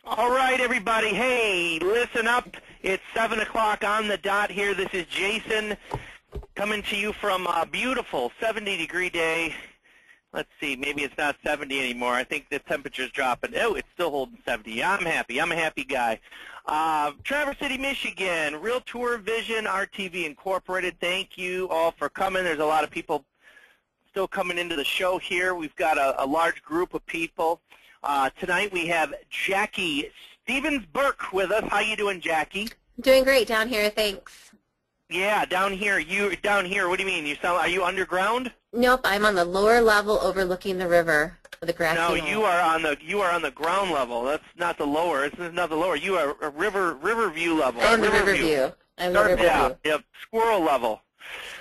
All right, everybody. Hey, listen up. It's 7 o'clock on the dot here. This is Jason coming to you from a beautiful 70-degree day. Let's see, maybe it's not 70 anymore. I think the temperature's dropping. Oh, it's still holding 70. I'm happy. I'm a happy guy. Traverse City, Michigan, Real Tour Vision, RTV Incorporated. Thank you all for coming. There's a lot of people still coming into the show here. We've got a large group of people. Tonight we have Jackie Stevens-Burke with us. How you doing, Jackie? Doing great down here, thanks. Yeah, down here. You down here? What do you mean? Are you underground? Nope, I'm on the lower level overlooking the river, the grassy No, knoll. you are on the ground level. That's not the lower. This is not the lower. You are a river view level. I'm the river view. I'm the river yeah, view. Yep, squirrel level.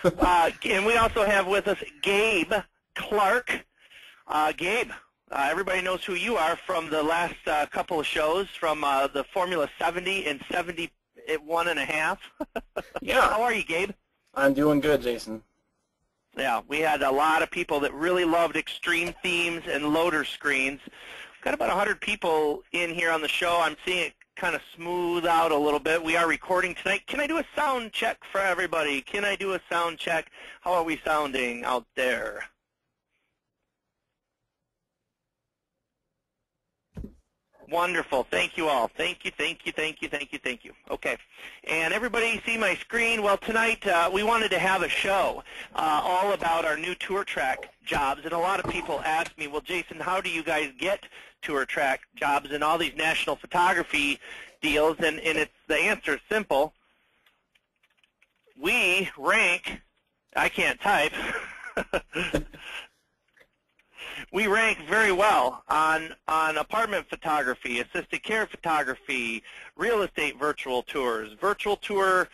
And we also have with us Gabe Clark. Gabe, everybody knows who you are from the last couple of shows, from the Formula 70 and 71.5. Yeah. How are you, Gabe? I'm doing good, Jason. Yeah, we had a lot of people that really loved extreme themes and loader screens. We've got about 100 people in here on the show. I'm seeing it kind of smooth out a little bit. We are recording tonight. Can I do a sound check for everybody? Can I do a sound check? How are we sounding out there? Wonderful. Thank you all. Thank you, thank you, thank you, thank you, thank you. Okay. And everybody see my screen? Well, tonight we wanted to have a show all about our new tour track jobs. And a lot of people ask me, well, Jason, how do you guys get tour track jobs and all these national photography deals? And the answer is simple. We rank, I can't type, we rank very well on apartment photography, assisted care photography, real estate virtual tours, virtual tour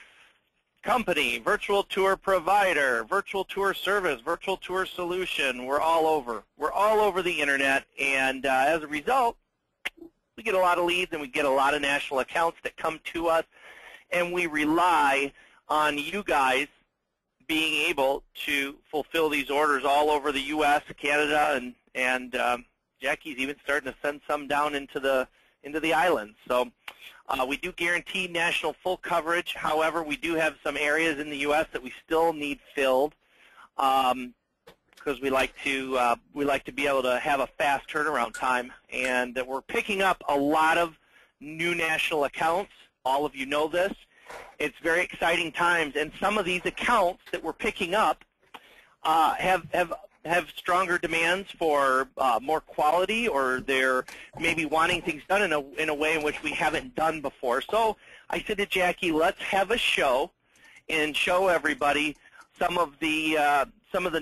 company, virtual tour provider, virtual tour service, virtual tour solution. We're all over. We're all over the internet, and as a result, we get a lot of leads and we get a lot of national accounts that come to us, and we rely on you guys being able to fulfill these orders all over the U.S., Canada, and Jackie's even starting to send some down into the islands. So we do guarantee national full coverage. However, we do have some areas in the U.S. that we still need filled because we like to be able to have a fast turnaround time, and that we're picking up a lot of new national accounts. All of you know this. It's very exciting times, and some of these accounts that we're picking up have stronger demands for more quality, or they're maybe wanting things done in a way in which we haven't done before. So I said to Jackie, let's have a show and show everybody some of the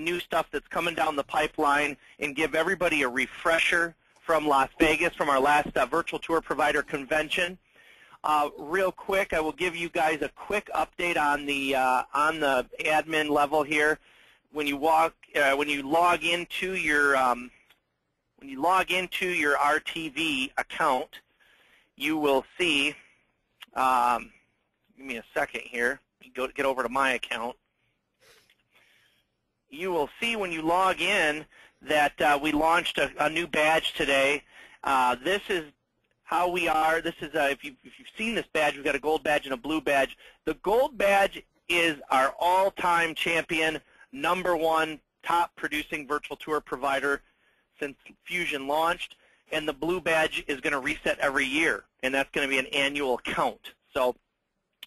new stuff that's coming down the pipeline, and give everybody a refresher from Las Vegas, from our last virtual tour provider convention. Real quick, I will give you guys a quick update on the admin level here. When you log into your RTV account, you will see. Give me a second here. Get over to my account. You will see when you log in that we launched a new badge today. This is how we are. This is if you've seen this badge, we've got a gold badge and a blue badge. The gold badge is our all-time champion, #1 top producing virtual tour provider since Fusion launched, and the blue badge is going to reset every year, and that's going to be an annual count. So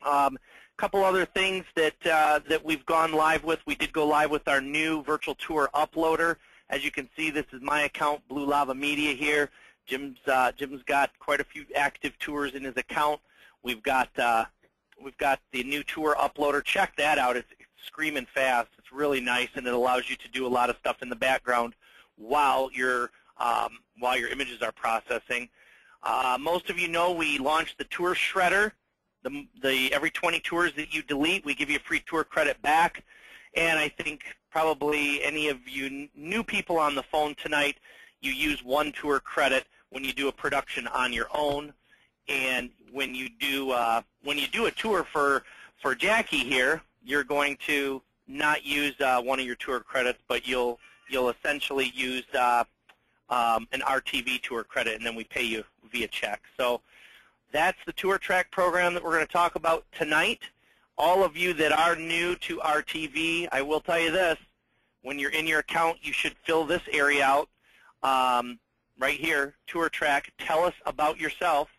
a couple other things that we've gone live with. We did go live with our new virtual tour uploader. As you can see, this is my account, Blue Lava Media here. Jim's got quite a few active tours in his account. We've got the new tour uploader. Check that out. It's screaming fast. It's really nice, and it allows you to do a lot of stuff in the background while your images are processing. Most of you know we launched the tour shredder. Every 20 tours that you delete, we give you a free tour credit back. And I think probably any of you new people on the phone tonight, you use 1 tour credit when you do a production on your own, and when you do a tour for Jackie here, you're going to not use one of your tour credits, but you'll essentially use an RTV tour credit, and then we pay you via check. So That's the tour track program that we're going to talk about tonight. All of you that are new to RTV, I will tell you this, when you're in your account, you should fill this area out right here, tour track. Tell us about yourself.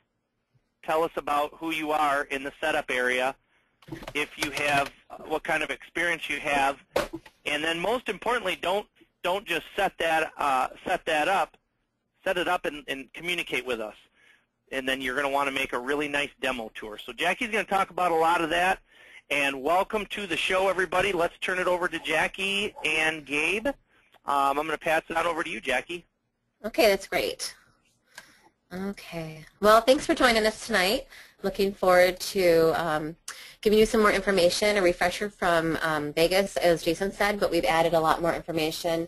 Tell us about who you are in the setup area, if you have, what kind of experience you have, and then most importantly, don't just set it up and communicate with us. And then you're going to want to make a really nice demo tour. So Jackie's going to talk about a lot of that. And welcome to the show, everybody. Let's turn it over to Jackie and Gabe. I'm going to pass it on over to you, Jackie. Okay, that's great. Okay. Well, thanks for joining us tonight. Looking forward to giving you some more information, a refresher from Vegas, as Jason said, but we've added a lot more information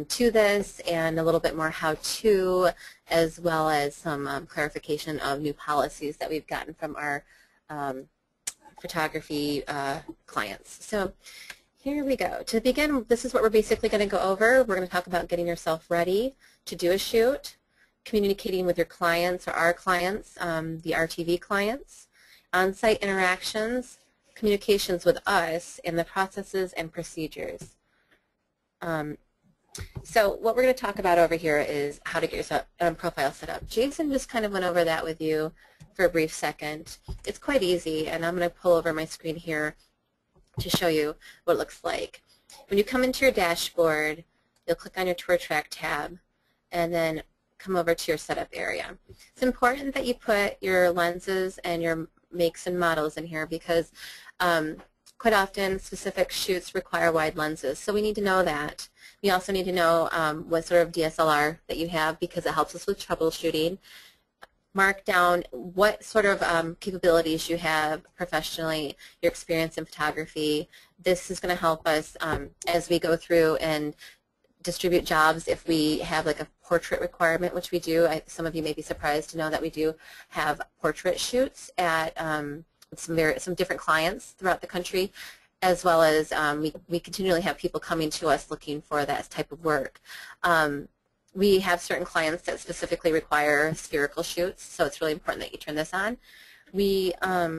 to this and a little bit more how-to, as well as some clarification of new policies that we've gotten from our photography clients. So here we go. To begin, this is what we're basically going to go over. We're going to talk about getting yourself ready to do a shoot, communicating with your clients or our clients, the RTV clients, on-site interactions, communications with us, and the processes and procedures. So what we're going to talk about over here is how to get yourself profile set up. Jason just kind of went over that with you for a brief second. It's quite easy, and I'm going to pull over my screen here to show you what it looks like. When you come into your dashboard, you'll click on your Tour Track tab, and then come over to your setup area. It's important that you put your lenses and your makes and models in here because quite often specific shoots require wide lenses, so we need to know that. We also need to know what sort of DSLR that you have because it helps us with troubleshooting. Mark down what sort of capabilities you have professionally, your experience in photography. This is going to help us as we go through and distribute jobs if we have like a portrait requirement, which we do. Some of you may be surprised to know that we do have portrait shoots at some different clients throughout the country, as well as we continually have people coming to us looking for that type of work. We have certain clients that specifically require spherical shoots, so it's really important that you turn this on.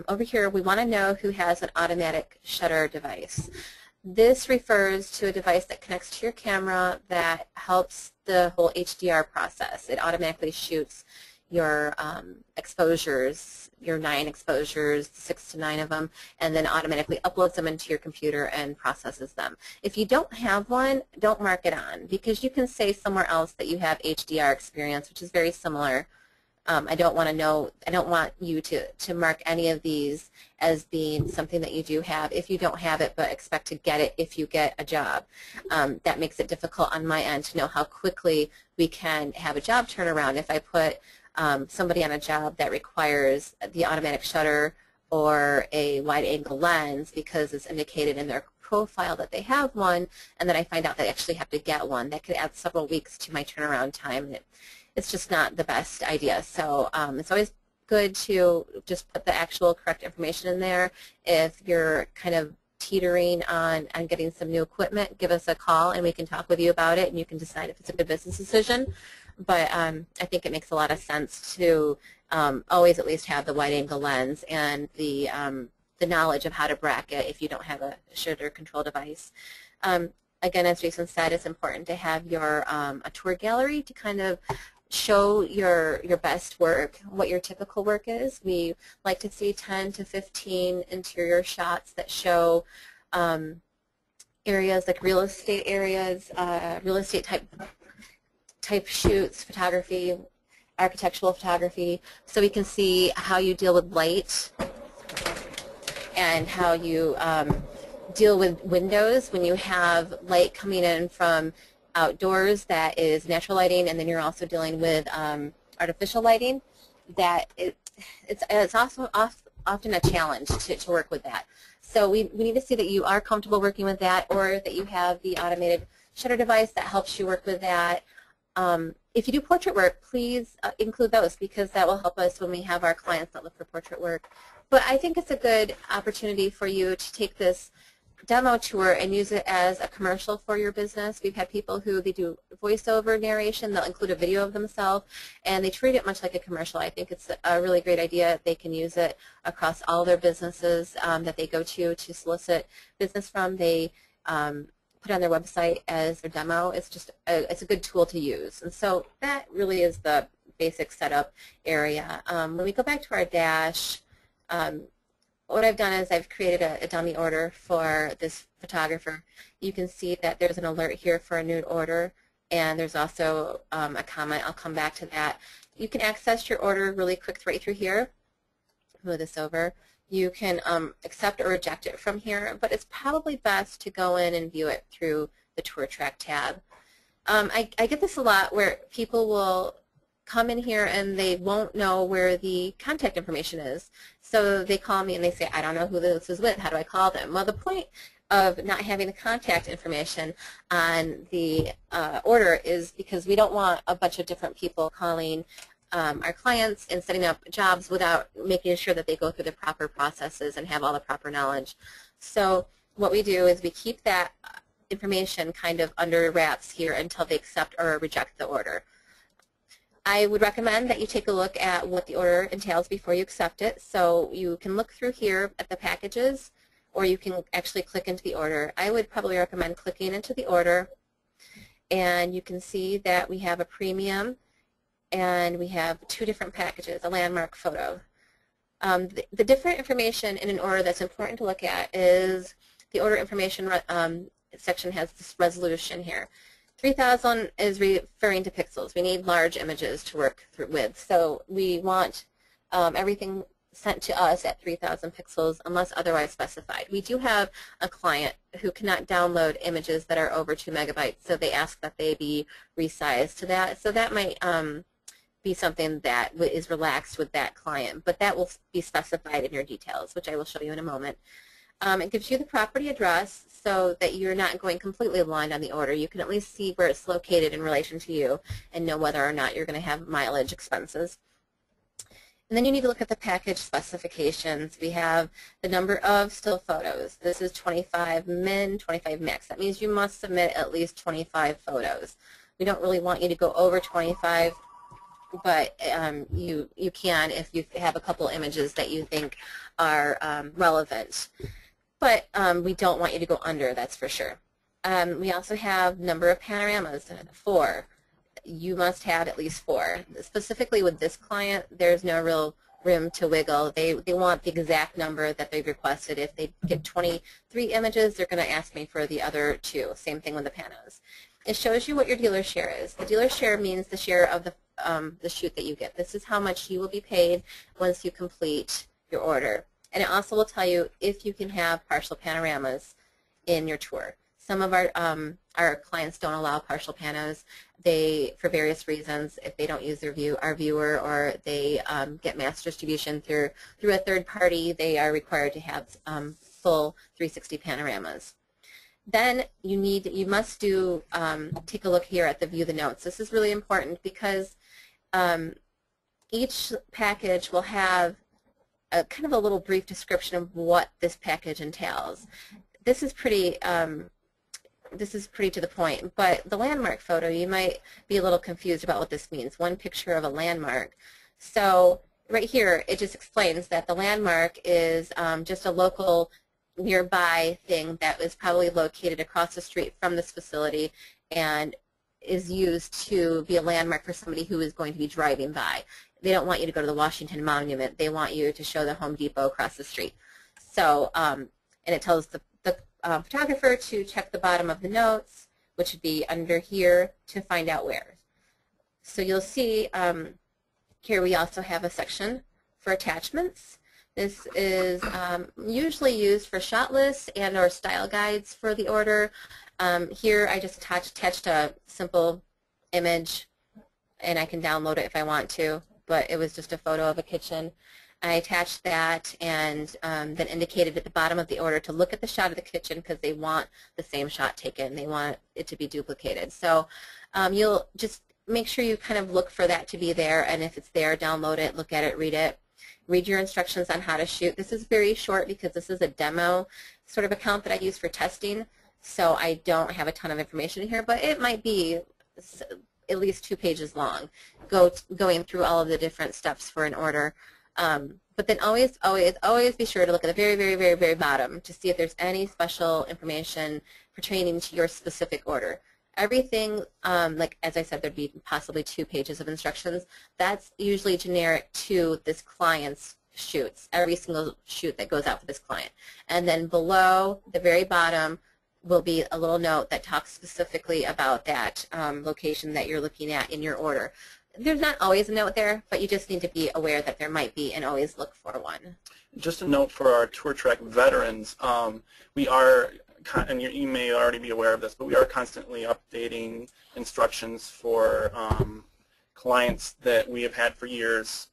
Over here, we want to know who has an automatic shutter device. This refers to a device that connects to your camera that helps the whole HDR process. It automatically shoots your exposures, your 9 exposures, 6 to 9 of them, and then automatically uploads them into your computer and processes them. If you don't have one, don't mark it on because you can say somewhere else that you have HDR experience, which is very similar. I don't want you to mark any of these as being something that you do have if you don't have it, but expect to get it if you get a job. That makes it difficult on my end to know how quickly we can have a job turnaround. If I put somebody on a job that requires the automatic shutter or a wide-angle lens because it's indicated in their profile that they have one, and then I find out they actually have to get one, that could add several weeks to my turnaround time. It's just not the best idea. So it's always good to just put the actual correct information in there. If you're kind of teetering on getting some new equipment, give us a call and we can talk with you about it and you can decide if it's a good business decision. But I think it makes a lot of sense to always at least have the wide-angle lens and the knowledge of how to bracket if you don't have a shutter control device. Again, as Jason said, it's important to have your a tour gallery to kind of show your best work, what your typical work is. We like to see 10 to 15 interior shots that show areas like real estate areas, real estate type shoots, photography, architectural photography, so we can see how you deal with light and how you deal with windows when you have light coming in from outdoors that is natural lighting, and then you're also dealing with artificial lighting. That it's also often a challenge to work with that. So we need to see that you are comfortable working with that, or that you have the automated shutter device that helps you work with that. If you do portrait work, please include those because that will help us when we have our clients that look for portrait work. But I think it's a good opportunity for you to take this demo tour and use it as a commercial for your business. We've had people who they do voiceover narration, they'll include a video of themselves, and they treat it much like a commercial. I think it's a really great idea. They can use it across all their businesses that they go to solicit business from. They put on their website as their demo. It's just it's a good tool to use. And so that really is the basic setup area. When we go back to our dash, what I've done is I've created a dummy order for this photographer. You can see that there's an alert here for a nude order, and there's also a comment. I'll come back to that. You can access your order really quick right through here. Move this over. You can accept or reject it from here, but it's probably best to go in and view it through the Tour Track tab. I get this a lot where people will come in here and they won't know where the contact information is. So they call me and they say, I don't know who this is with. How do I call them? Well, the point of not having the contact information on the order is because we don't want a bunch of different people calling our clients and setting up jobs without making sure that they go through the proper processes and have all the proper knowledge. So what we do is we keep that information kind of under wraps here until they accept or reject the order. I would recommend that you take a look at what the order entails before you accept it. So you can look through here at the packages, or you can actually click into the order. I would probably recommend clicking into the order, and you can see that we have a premium and we have two different packages, a landmark photo. The different information in an order that's important to look at is the order information section has this resolution here. 3000 is referring to pixels. We need large images to work with. So we want everything sent to us at 3000 pixels unless otherwise specified. We do have a client who cannot download images that are over 2 megabytes, so they ask that they be resized to that. So that might be something that is relaxed with that client, but that will be specified in your details, which I will show you in a moment. It gives you the property address so that you're not going completely blind on the order. You can at least see where it's located in relation to you and know whether or not you're going to have mileage expenses. And then you need to look at the package specifications. We have the number of still photos. This is 25 min, 25 max. That means you must submit at least 25 photos. We don't really want you to go over 25, but you can if you have a couple images that you think are relevant. But we don't want you to go under, that's for sure. We also have number of panoramas, 4. You must have at least 4. Specifically with this client, there's no real room to wiggle. They want the exact number that they've requested. If they get 23 images, they're going to ask me for the other 2. Same thing with the panos. It shows you what your dealer share is. The dealer share means the share of the shoot that you get. This is how much you will be paid once you complete your order. And it also will tell you if you can have partial panoramas in your tour. Some of our clients don't allow partial panos. They, for various reasons, if they don't use our viewer, or they get mass distribution through a third party, they are required to have full 360 panoramas. Then you must take a look here at the view the notes. This is really important because each package will have kind of a little brief description of what this package entails. This is pretty to the point, but the landmark photo, you might be a little confused about what this means. One picture of a landmark. So right here, it just explains that the landmark is just a local nearby thing that is probably located across the street from this facility and is used to be a landmark for somebody who is going to be driving by. They don't want you to go to the Washington Monument. They want you to show the Home Depot across the street. So, and it tells the photographer to check the bottom of the notes, which would be under here, to find out where. So you'll see here we also have a section for attachments. This is usually used for shot lists and or style guides for the order. Here I just attached a simple image, and I can download it if I want to, but it was just a photo of a kitchen. I attached that and then indicated at the bottom of the order to look at the shot of the kitchen because they want the same shot taken. They want it to be duplicated. So you'll just make sure you kind of look for that to be there, and if it's there, download it, look at it, read it. Read your instructions on how to shoot. This is very short because this is a demo sort of account that I use for testing, so I don't have a ton of information here, but it might be at least 2 pages long, going through all of the different steps for an order. But then always be sure to look at the very, very, very, very bottom to see if there's any special information pertaining to your specific order. Everything, like as I said, there'd be possibly 2 pages of instructions. That's usually generic to this client's shoots, every single shoot that goes out for this client. And then below, the very bottom, will be a little note that talks specifically about that location that you're looking at in your order. There's not always a note there, but you just need to be aware that there might be and always look for one. Just a note for our Tour Track veterans, we are, and you may already be aware of this, but we are constantly updating instructions for clients that we have had for years.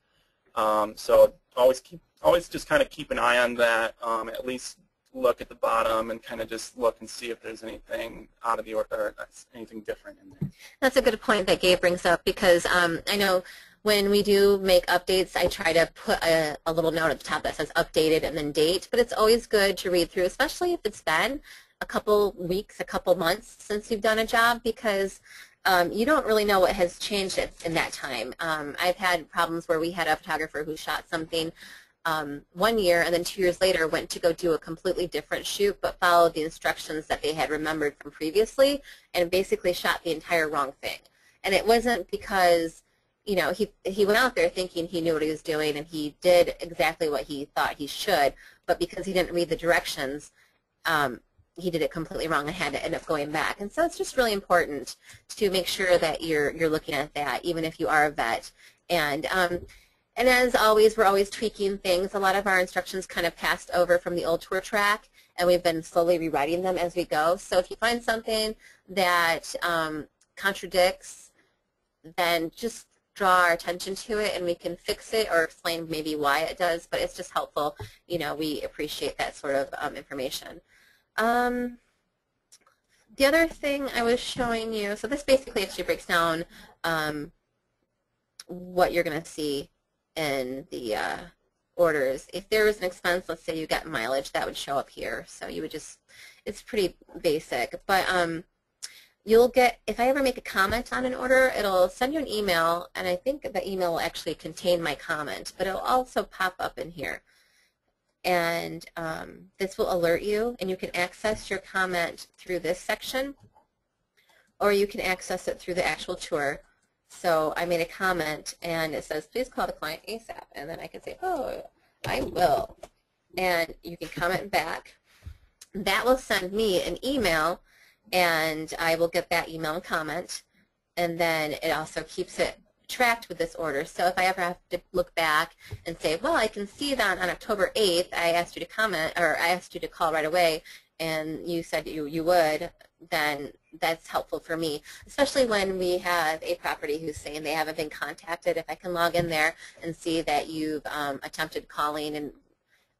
So always just kind of keep an eye on that, at least look at the bottom and kind of just look and see if there's anything out of the order, or anything different in there. That's a good point that Gabe brings up, because I know when we do make updates, I try to put a little note at the top that says updated and then date, but it's always good to read through, especially if it's been a couple weeks, a couple months since you've done a job, because you don't really know what has changed in that time. I've had problems where we had a photographer who shot something 1 year and then 2 years later went to go do a completely different shoot, but followed the instructions that they had remembered from previously and basically shot the entire wrong thing. And it wasn't because, you know, he went out there thinking he knew what he was doing and he did exactly what he thought he should, but because he didn't read the directions, he did it completely wrong and had to end up going back. And so it's just really important to make sure that you're looking at that, even if you are a vet. And as always, we're always tweaking things. A lot of our instructions kind of passed over from the old Tour Track, and we've been slowly rewriting them as we go. So if you find something that contradicts, then just draw our attention to it, and we can fix it or explain maybe why it does. But it's just helpful. You know, we appreciate that sort of information. The other thing I was showing you, so this basically actually breaks down what you're going to see in the orders. If there was an expense, let's say you got mileage, that would show up here. So you would just, it's pretty basic. But you'll get, if I ever make a comment on an order, it'll send you an email, and I think the email will actually contain my comment, but it'll also pop up in here. And this will alert you, and you can access your comment through this section, or you can access it through the actual tour. So I made a comment, and it says, please call the client ASAP. And then I can say, oh, I will. And you can comment back. That will send me an email, and I will get that email and comment. And then it also keeps it tracked with this order. So if I ever have to look back and say, well, I can see that on October 8th, I asked you to comment, or I asked you to call right away, and you said you would, then that's helpful for me, especially when we have a property who's saying they haven't been contacted. If I can log in there and see that you've attempted calling and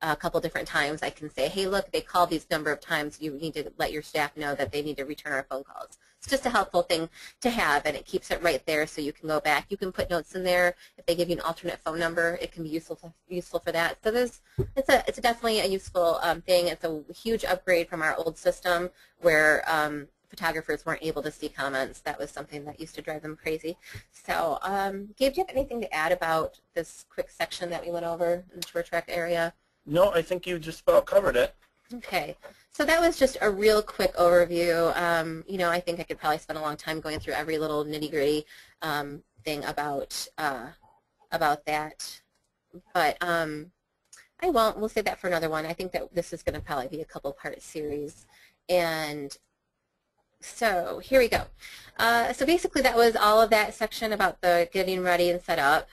a couple different times, I can say, hey, look, they called these number of times. You need to let your staff know that they need to return our phone calls. It's just a helpful thing to have, and it keeps it right there so you can go back. You can put notes in there. If they give you an alternate phone number, it can be useful for that. So it's definitely a useful thing. It's a huge upgrade from our old system where photographers weren't able to see comments. That was something that used to drive them crazy. So, Gabe, do you have anything to add about this quick section that we went over in the Tour Track area? No, I think you just about covered it. Okay, so that was just a real quick overview. You know, I think I could probably spend a long time going through every little nitty-gritty thing about that, but I won't. We'll save that for another one. I think that this is going to probably be a couple-part series, and so here we go. So basically, that was all of that section about the getting ready and set up.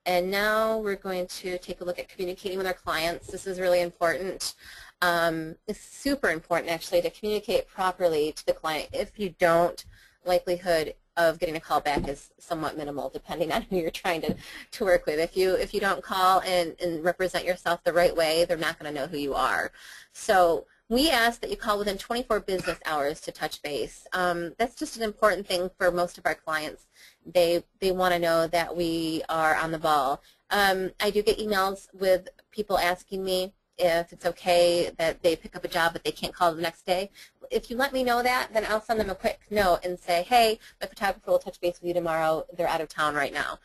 And now we're going to take a look at communicating with our clients. This is really important. It's super important, actually, to communicate properly to the client. If you don't, likelihood of getting a call back is somewhat minimal, depending on who you're trying to work with. If you don't call and represent yourself the right way, they're not going to know who you are. So we ask that you call within 24 business hours to touch base. That's just an important thing for most of our clients. They want to know that we are on the ball. I do get emails with people asking me if it's okay that they pick up a job but they can't call the next day. If you let me know that, then I'll send them a quick note and say, hey, my photographer will touch base with you tomorrow. They're out of town right now.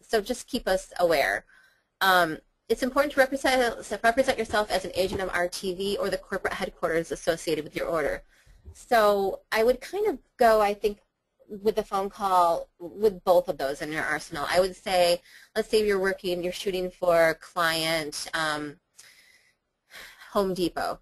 So just keep us aware. It's important to represent yourself as an agent of RTV or the corporate headquarters associated with your order. So I would kind of go, I think, with the phone call with both of those in your arsenal. I would say, let's say you're shooting for a client, Home Depot,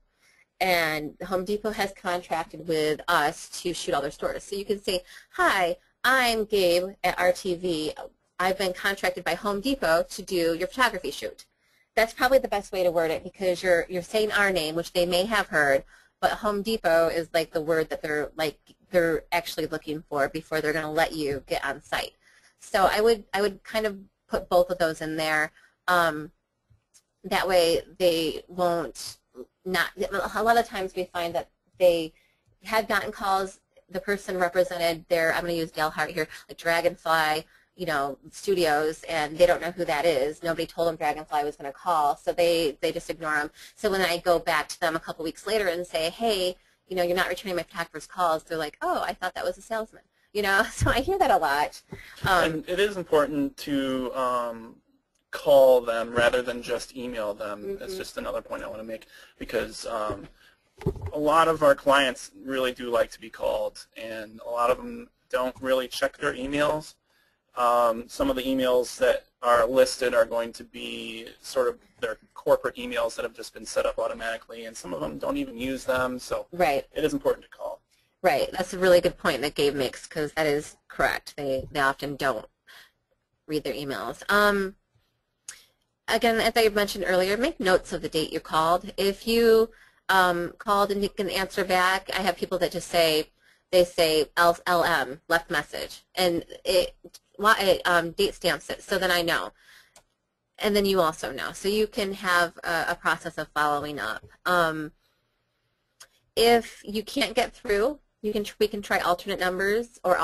and Home Depot has contracted with us to shoot all their stores. So you can say, hi, I'm Gabe at RTV. I've been contracted by Home Depot to do your photography shoot. That's probably the best way to word it, because you're saying our name, which they may have heard, but Home Depot is like the word that they're actually looking for before they're going to let you get on site. So I would kind of put both of those in there. That way they won't a lot of times we find that they have gotten calls, the person represented their, I'm going to use Dale Hart here, like Dragonfly, studios, and they don't know who that is. Nobody told them Dragonfly was going to call, so they just ignore them. So when I go back to them a couple weeks later and say, hey, you're not returning my photographer's calls, they're like, oh, I thought that was a salesman. So I hear that a lot. And it is important to call them rather than just email them. Mm-hmm. That's just another point I want to make, because a lot of our clients really do like to be called, and a lot of them don't really check their emails. Some of the emails that are listed are going to be sort of their corporate emails that have just been set up automatically, and some of them don't even use them, so right. It is important to call. Right. That's a really good point that Gabe makes, because that is correct. They often don't read their emails. Again, as I mentioned earlier, make notes of the date you called. If you called and you can answer back, I have people that just say, they say LM, left message, and it date stamps it, so then I know. And then you also know. So you can have a process of following up. If you can't get through, we can try alternate numbers, or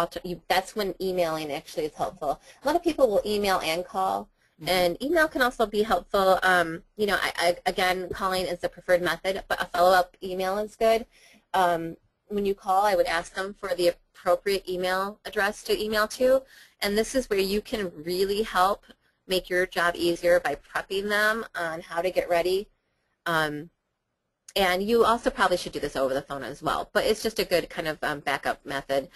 that's when emailing actually is helpful. A lot of people will email and call. Mm-hmm. And email can also be helpful. Again, calling is the preferred method, but a follow-up email is good. When you call, I would ask them for the appropriate email address to email to, and this is where you can really help make your job easier by prepping them on how to get ready. And you also probably should do this over the phone as well, but it's just a good kind of backup method.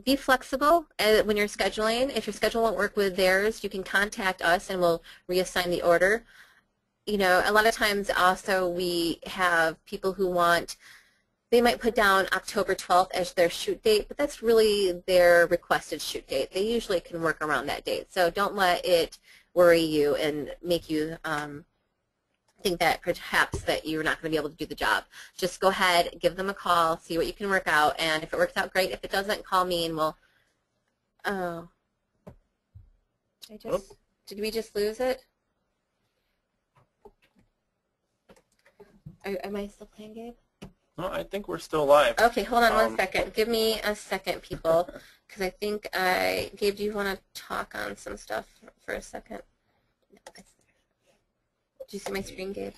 Be flexible when you're scheduling. If your schedule won't work with theirs, you can contact us and we'll reassign the order. A lot of times also we have people who they might put down October 12th as their shoot date, but that's really their requested shoot date. They usually can work around that date. So don't let it worry you and make you think that perhaps that you're not going to be able to do the job. Just go ahead, give them a call, see what you can work out, and if it works out, great. If it doesn't, call me and we'll, did we just lose it? Am I still playing, Gabe? No, I think we're still live. Okay, hold on 1 second. Give me a second, people, because I think Gabe, do you want to talk on some stuff for a second? No, do you see my screen, Gabe?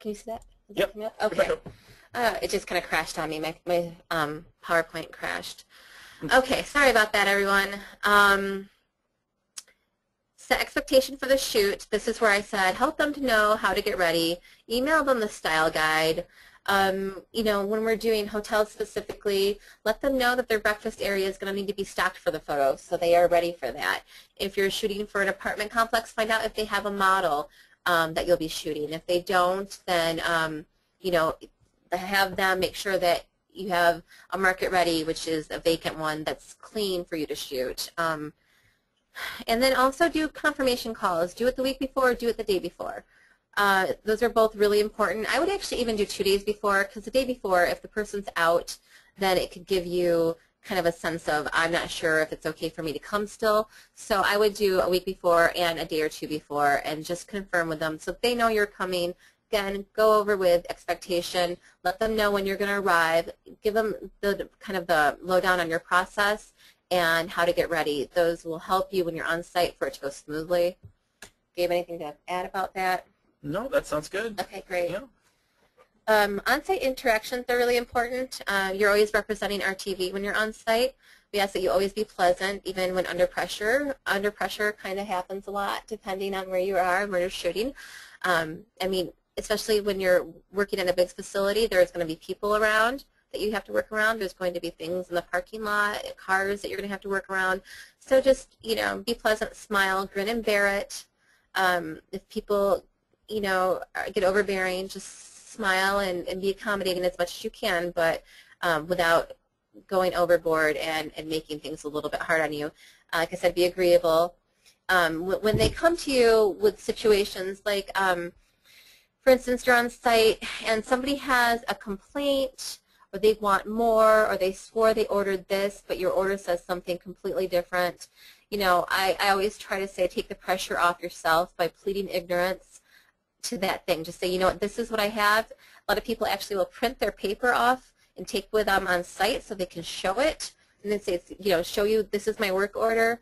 Can you see that? Yep. Okay. It just kind of crashed on me. My PowerPoint crashed. Okay, sorry about that, everyone. Set expectation for the shoot. This is where I said help them to know how to get ready. Email them the style guide. When we're doing hotels specifically, let them know that their breakfast area is going to need to be stocked for the photos, so they are ready for that. If you're shooting for an apartment complex, find out if they have a model that you'll be shooting. If they don't, then have them make sure that you have a market ready, which is a vacant one that's clean for you to shoot. And then also do confirmation calls. Do it the week before, do it the day before. Those are both really important. I would actually even do 2 days before, because the day before, if the person's out, then it could give you kind of a sense of, I'm not sure if it's okay for me to come still. So I would do a week before and a day or two before and just confirm with them so they know you're coming again, go over with expectation. Let them know when you're going to arrive. Give them the kind of the lowdown on your process and how to get ready. Those will help you when you're on site for it to go smoothly. Gabe, anything to add about that? No, that sounds good. Okay, great. Yeah. On-site interactions are really important. You're always representing RTV when you're on site. We ask that you always be pleasant, even when under pressure. Under pressure kind of happens a lot, depending on where you are and where you're shooting. I mean, especially when you're working in a big facility, there's going to be people around that you have to work around. There's going to be things in the parking lot, cars that you're going to have to work around. So just, you know, be pleasant, smile, grin and bear it. If people, you know, get overbearing, just smile and be accommodating as much as you can, but without going overboard and making things a little bit hard on you. Like I said, be agreeable. When they come to you with situations like, for instance, you're on site and somebody has a complaint, or they want more, or they swore they ordered this, but your order says something completely different. You know, I always try to say take the pressure off yourself by pleading ignorance to that thing. Just say, you know what, this is what I have. A lot of people actually will print their paper off and take with them on site so they can show it, and then say, you know, show you this is my work order.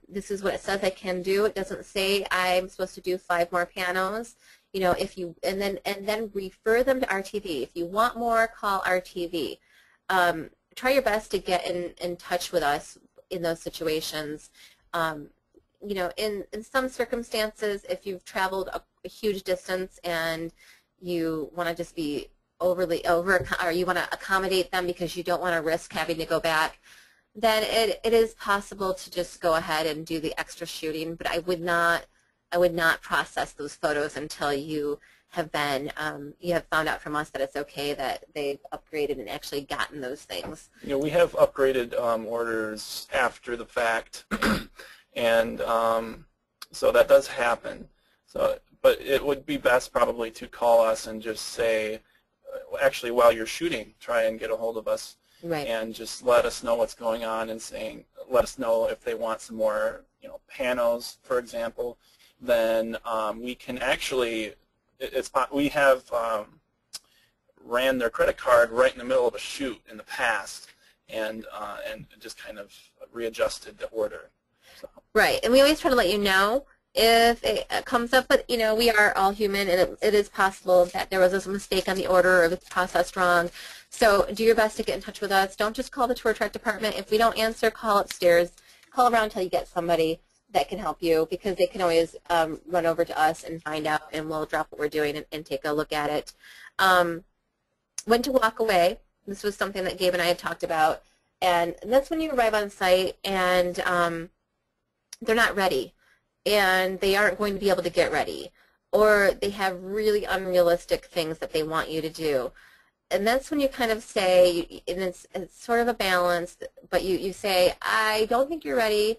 This is what it says I can do. It doesn't say I'm supposed to do 5 more panels. You know, if you and then refer them to RTV. If you want more, call RTV. Try your best to get in touch with us in those situations. You know, in some circumstances, if you've traveled a huge distance and you want to just be or you want to accommodate them because you don't want to risk having to go back, then it is possible to just go ahead and do the extra shooting. But I would not process those photos until you have been you have found out from us that it's okay, that they've upgraded and actually gotten those things. You know, we have upgraded orders after the fact, and so that does happen. So, but it would be best probably to call us and just say, actually, while you're shooting, try and get a hold of us, right, and just let us know what's going on, and let us know if they want some more, you know, panos, for example. Then we can actually, we have ran their credit card right in the middle of a shoot in the past, and just kind of readjusted the order. So. Right, and we always try to let you know if it comes up, but you know, we are all human, and it is possible that there was a mistake on the order or if it's processed wrong. So do your best to get in touch with us. Don't just call the tour track department. If we don't answer, call upstairs. Call around until you get somebody that can help you, because they can always run over to us and find out, and we'll drop what we're doing and take a look at it. When to walk away. This was something that Gabe and I had talked about, and that's when you arrive on site and they're not ready, and they aren't going to be able to get ready, or they have really unrealistic things that they want you to do. And that's when you kind of say, and it's sort of a balance, but you say, I don't think you're ready.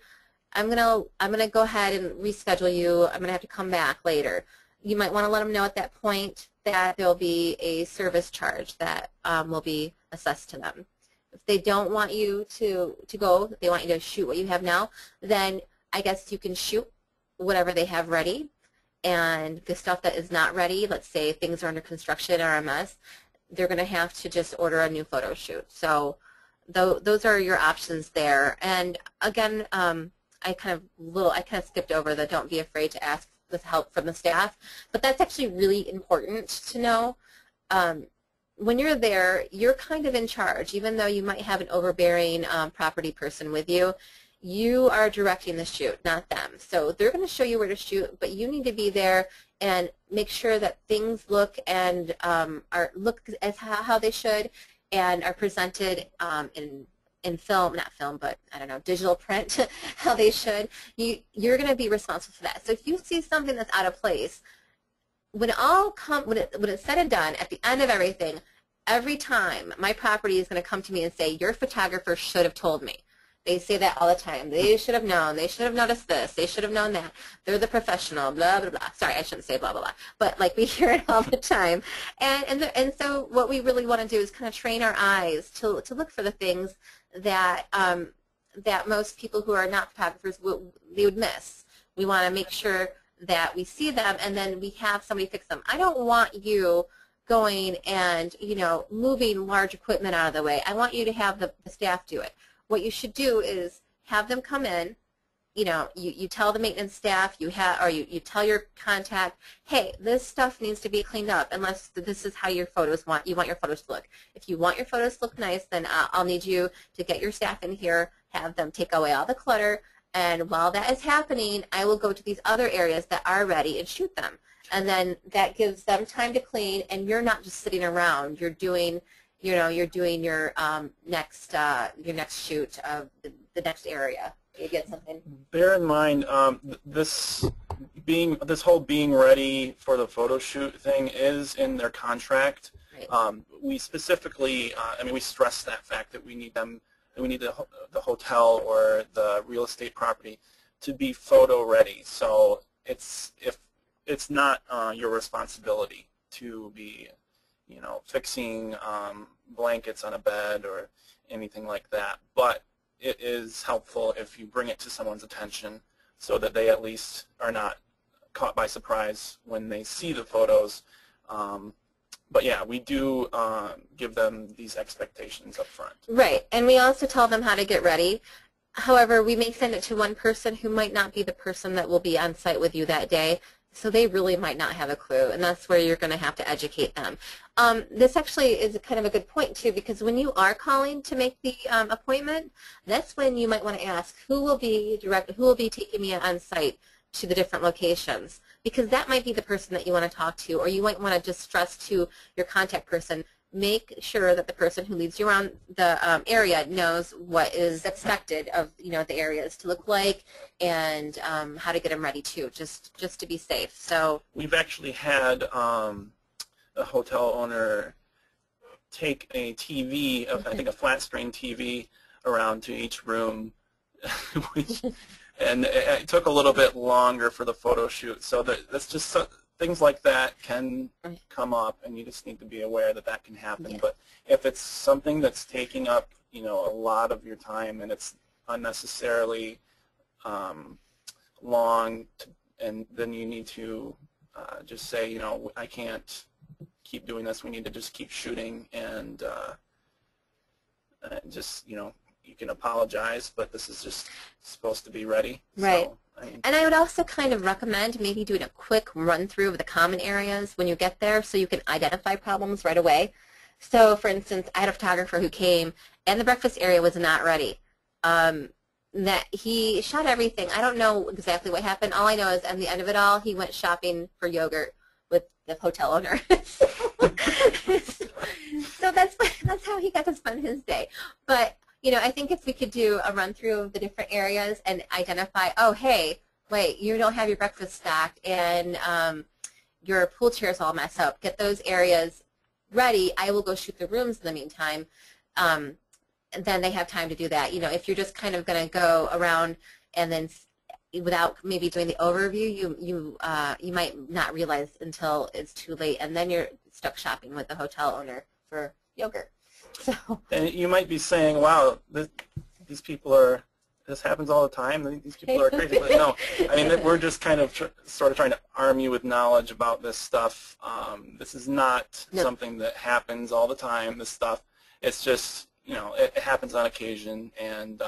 I'm gonna go ahead and reschedule you. I'm gonna have to come back later. You might want to let them know at that point that there'll be a service charge that will be assessed to them. If they don't want you to go, if they want you to shoot what you have now, then I guess you can shoot whatever they have ready. And the stuff that is not ready, let's say things are under construction or a mess, they're going to have to just order a new photo shoot. So those are your options there. And again, I kind of skipped over the don't be afraid to ask with help from the staff, but that's actually really important to know. When you're there, you're kind of in charge, even though you might have an overbearing property person with you. You are directing the shoot, not them. So they're going to show you where to shoot, but you need to be there and make sure that things look and look as how they should, and are presented in film, not film, but I don't know, digital print, how they should. You're going to be responsible for that. So if you see something that's out of place, when it's said and done, at the end of everything, every time my property is going to come to me and say, your photographer should have told me. They say that all the time. They should have known. They should have noticed this. They should have known that. They're the professional, blah, blah, blah. Sorry, I shouldn't say blah, blah, blah. But, like, we hear it all the time. And so what we really want to do is kind of train our eyes to look for the things that that most people who are not photographers they would miss. We want to make sure that we see them and then we have somebody fix them. I don't want you going and, you know, moving large equipment out of the way. I want you to have the staff do it. What you should do is have them come in. You know, you tell the maintenance staff, you tell your contact, hey, this stuff needs to be cleaned up unless this is how your photos you want your photos to look. If you want your photos to look nice, then I'll need you to get your staff in here, have them take away all the clutter, and while that is happening, I will go to these other areas that are ready and shoot them. And then that gives them time to clean, and you're not just sitting around. You're doing, you know, your next shoot of the next area. You get something. Bear in mind, this whole being ready for the photo shoot thing is in their contract. Right. We specifically, I mean, we stress that fact that we need them, that we need the hotel or the real estate property to be photo ready. So it's not your responsibility to be, you know, fixing blankets on a bed or anything like that, but it is helpful if you bring it to someone's attention so that they at least are not caught by surprise when they see the photos. But yeah, we do give them these expectations up front. Right, and we also tell them how to get ready. However, we may send it to one person who might not be the person that will be on site with you that day, so they really might not have a clue, and that's where you're going to have to educate them. This actually is kind of a good point, too, because when you are calling to make the appointment, that's when you might want to ask who will be taking me on site to the different locations, because that might be the person that you want to talk to, or you might want to just stress to your contact person, make sure that the person who leads you around the area knows what is expected of, you know, the areas to look like and how to get them ready too, just to be safe. So we've actually had a hotel owner take a TV, I think a flat screen TV, around to each room, and it took a little bit longer for the photo shoot. So that's just things like that can come up, and you just need to be aware that that can happen. Yeah. But if it's something that's taking up, you know, a lot of your time and it's unnecessarily long, and then you need to just say, you know, I can't keep doing this. We need to just keep shooting, and just, you know, you can apologize, but this is just supposed to be ready. Right. So, and I would also kind of recommend maybe doing a quick run-through of the common areas when you get there so you can identify problems right away. So, for instance, I had a photographer who came, and the breakfast area was not ready. That he shot everything. I don't know exactly what happened. All I know is at the end of it all, he went shopping for yogurt with the hotel owner. So that's how he got to spend his day. But you know, I think if we could do a run-through of the different areas and identify, oh, hey, wait, you don't have your breakfast stacked and your pool chairs all messed up. Get those areas ready. I will go shoot the rooms in the meantime. And then they have time to do that. You know, if you're just kind of going to go around and then without maybe doing the overview, you might not realize until it's too late, and then you're stuck shopping with the hotel owner for yogurt. So. And you might be saying, wow, these people are, this happens all the time, these people are crazy. But no, I mean, we're just kind of sort of trying to arm you with knowledge about this stuff. This is not something that happens all the time, this stuff. It's just, you know, it happens on occasion, and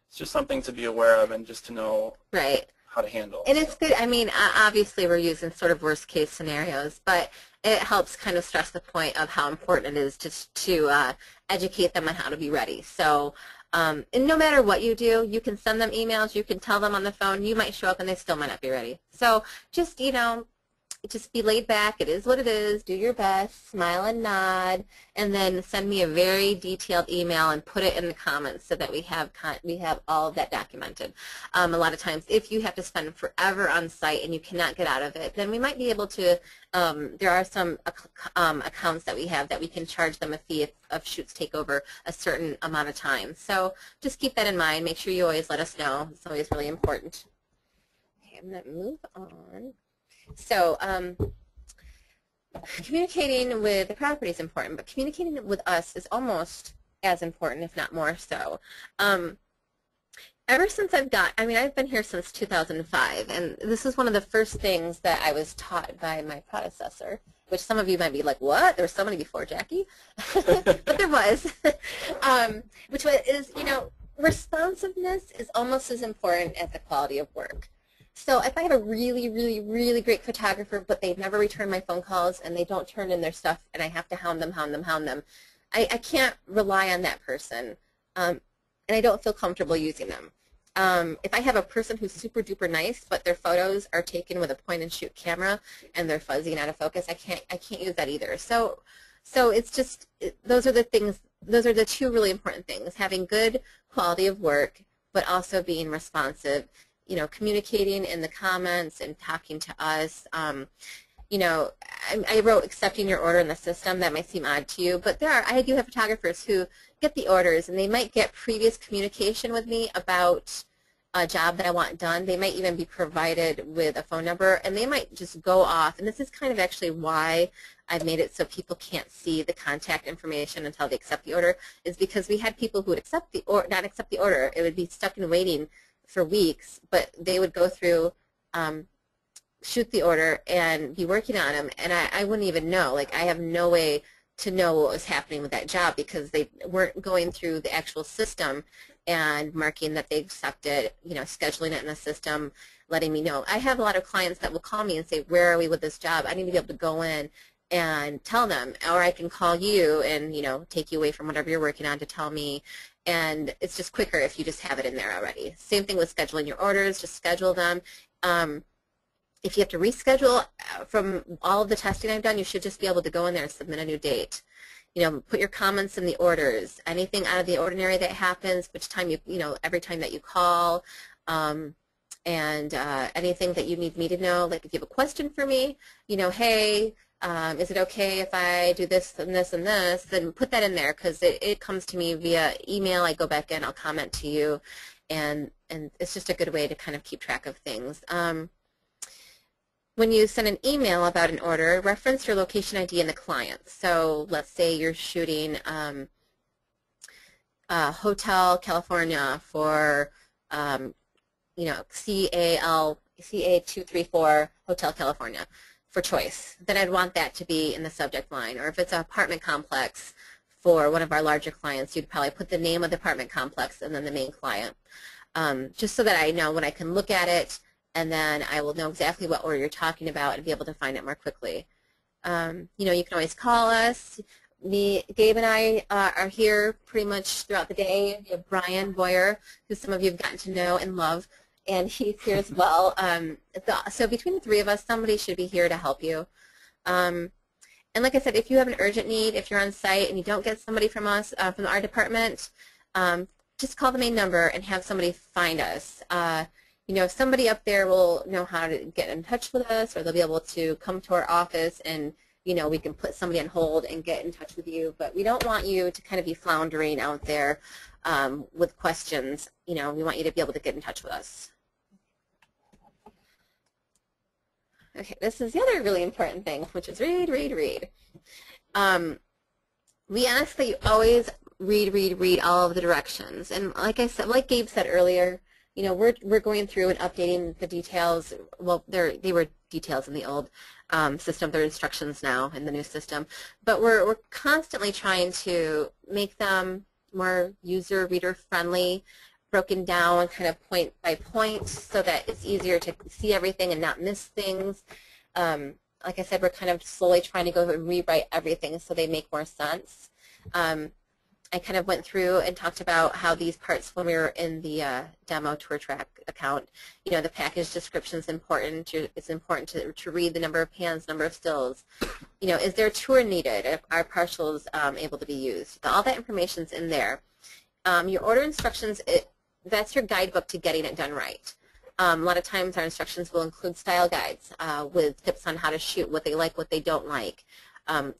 it's just something to be aware of and just to know how to handle. And it's good. I mean, obviously we're using sort of worst case scenarios, but it helps kind of stress the point of how important it is to educate them on how to be ready. So and no matter what you do, you can send them emails, you can tell them on the phone, you might show up and they still might not be ready. So just, you know, just be laid back. It is what it is. Do your best. Smile and nod. And then send me a very detailed email and put it in the comments so that we have all of that documented. A lot of times, if you have to spend forever on site and you cannot get out of it, then we might be able to, there are some accounts that we have that we can charge them a fee if shoots take over a certain amount of time. So just keep that in mind. Make sure you always let us know. It's always really important. Okay, I'm going to move on. So communicating with the property is important, but communicating with us is almost as important, if not more so. I ever since I've been here since 2005, and this is one of the first things that I was taught by my predecessor, which some of you might be like, what? There was somebody before Jackie? But there was. Which is, responsiveness is almost as important as the quality of work. So if I have a really, really, really great photographer, but they never return my phone calls and they don't turn in their stuff and I have to hound them, I can't rely on that person. And I don't feel comfortable using them. If I have a person who's super duper nice, but their photos are taken with a point and shoot camera and they're fuzzy and out of focus, I can't use that either. So it's just, those are the things, those are the two really important things, having good quality of work, but also being responsive, communicating in the comments and talking to us. I wrote accepting your order in the system. That might seem odd to you, but I do have photographers who get the orders and they might get previous communication with me about a job that I want done. They might even be provided with a phone number and they might just go off, and this is kind of actually why I've made it so people can't see the contact information until they accept the order, is because we had people who would not accept the order. It would be stuck in waiting for weeks, but they would go through, shoot the order and be working on them, and I wouldn't even know. Like, I have no way to know what was happening with that job because they weren't going through the actual system and marking that they accepted, scheduling it in the system, letting me know. I have a lot of clients that will call me and say, where are we with this job? I need to be able to go in and tell them, or I can call you and, take you away from whatever you're working on to tell me. And it's just quicker if you just have it in there already. Same thing with scheduling your orders, just schedule them. If you have to reschedule from all of the testing I've done, you should just be able to go in there and submit a new date. Put your comments in the orders. Anything out of the ordinary that happens, every time that you call, and anything that you need me to know. Like if you have a question for me, hey, is it okay if I do this and this and this? Then put that in there because it comes to me via email. I go back in, I'll comment to you, and it's just a good way to kind of keep track of things. When you send an email about an order, reference your location ID and the client. So let's say you're shooting Hotel California for CA234 Hotel California for choice. Then I'd want that to be in the subject line. Or if it's an apartment complex for one of our larger clients, you'd probably put the name of the apartment complex and then the main client, just so that I know when I can look at it, and then I will know exactly what order you're talking about and be able to find it more quickly. You can always call us. Gabe and I are here pretty much throughout the day. We have Brian Boyer, who some of you have gotten to know and love, and he's here as well. So between the three of us, somebody should be here to help you. And like I said, if you have an urgent need, if you're on site and you don't get somebody from us, from our department, just call the main number and have somebody find us. Somebody up there will know how to get in touch with us, or they'll be able to come to our office and, we can put somebody on hold and get in touch with you. But we don't want you to kind of be floundering out there with questions. We want you to be able to get in touch with us. Okay, this is the other really important thing, which is read, read, read. We ask that you always read all of the directions. And like I said, like Gabe said earlier, we're going through and updating the details. Well, they were details in the old system. They're instructions now in the new system. But we're constantly trying to make them more reader friendly, broken down kind of point by point so that it's easier to see everything and not miss things. Like I said, we're kind of slowly trying to go and rewrite everything so they make more sense. I kind of went through and talked about how these parts, when we were in the demo tour track account, the package description is important. It's important to read the number of pans, number of stills. Is there a tour needed? Are partials able to be used? All that information's in there. Your order instructions, that's your guidebook to getting it done right. A lot of times our instructions will include style guides with tips on how to shoot, what they like, what they don't like.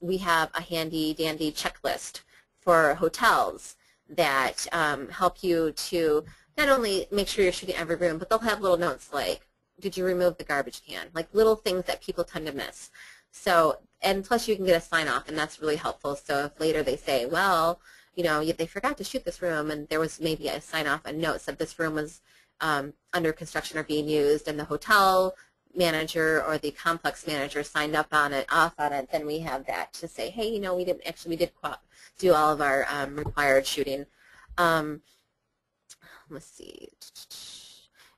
We have a handy dandy checklist for hotels that help you to not only make sure you're shooting every room, but they'll have little notes like, did you remove the garbage can? Like little things that people tend to miss. So, and plus you can get a sign off, and that's really helpful. So if later they say, well, they forgot to shoot this room, and there was maybe a sign-off, a note said this room was under construction or being used, and the hotel manager or the complex manager signed up on it, off on it, then we have that to say, hey, we did do all of our required shooting. Let's see.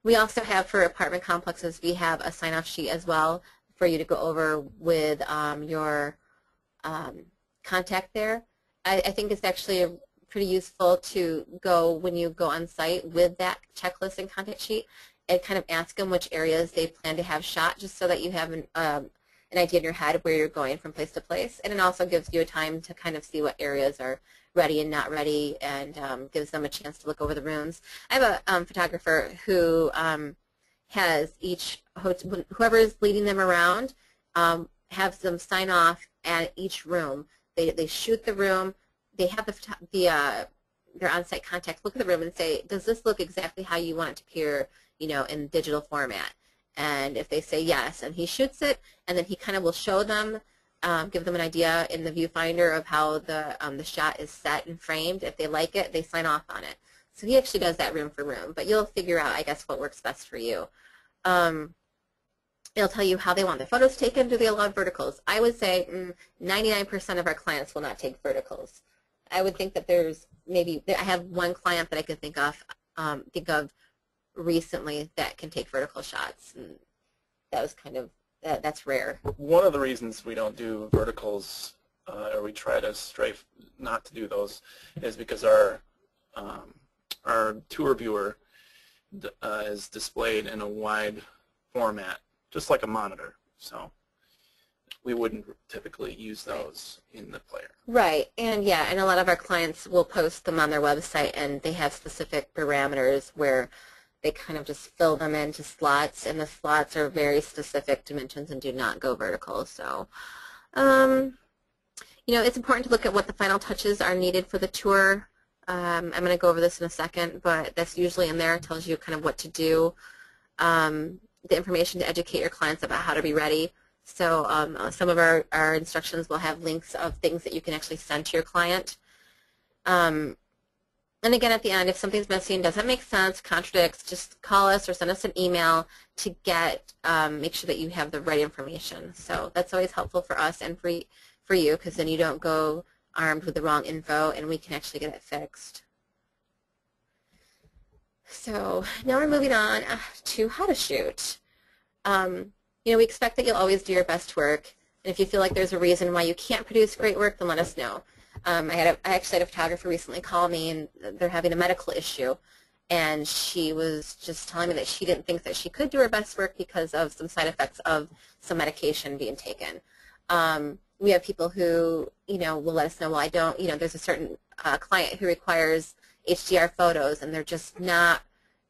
We also have, for apartment complexes, we have a sign-off sheet as well for you to go over with your contact there. I think it's actually pretty useful to go, when you go on site, with that checklist and contact sheet and kind of ask them which areas they plan to have shot, just so that you have an idea in your head where you're going from place to place. And it also gives you a time to kind of see what areas are ready and not ready, and gives them a chance to look over the rooms. I have a photographer who has whoever is leading them around, has them sign off at each room. They shoot the room. They have their on-site contact look at the room and say, does this look exactly how you want it to appear, in digital format? And if they say yes, and he shoots it, and then he kind of will show them, give them an idea in the viewfinder of how the shot is set and framed. If they like it, they sign off on it. So he actually does that room for room, but you'll figure out, I guess, what works best for you. It'll tell you how they want their photos taken. Do they allow verticals? I would say 99% of our clients will not take verticals. I would think that there's maybe, I have one client that I could think of recently that can take vertical shots, and that was kind of, that's rare. One of the reasons we don't do verticals, or we try to strafe not to do those, is because our tour viewer is displayed in a wide format, just like a monitor. So we wouldn't typically use those in the player. Right, and yeah, and a lot of our clients will post them on their website, and they have specific parameters where they kind of just fill them into slots, and the slots are very specific dimensions and do not go vertical. So, it's important to look at what the final touches are needed for the tour. I'm going to go over this in a second, but that's usually in there. It tells you kind of what to do, the information to educate your clients about how to be ready. So some of our instructions will have links of things that you can actually send to your client. And again, at the end, if something's missing, doesn't make sense, contradicts, just call us or send us an email to get make sure that you have the right information. So that's always helpful for us and for you, because then you don't go armed with the wrong info, and we can actually get it fixed. So now we're moving on to how to shoot. We expect that you'll always do your best work, and if you feel like there's a reason why you can't produce great work, then let us know. I actually had a photographer recently call me, and they're having a medical issue, and she was just telling me that she didn't think that she could do her best work because of some side effects of some medication being taken. We have people who, will let us know, well, I don't, there's a certain client who requires HDR photos, and they're just not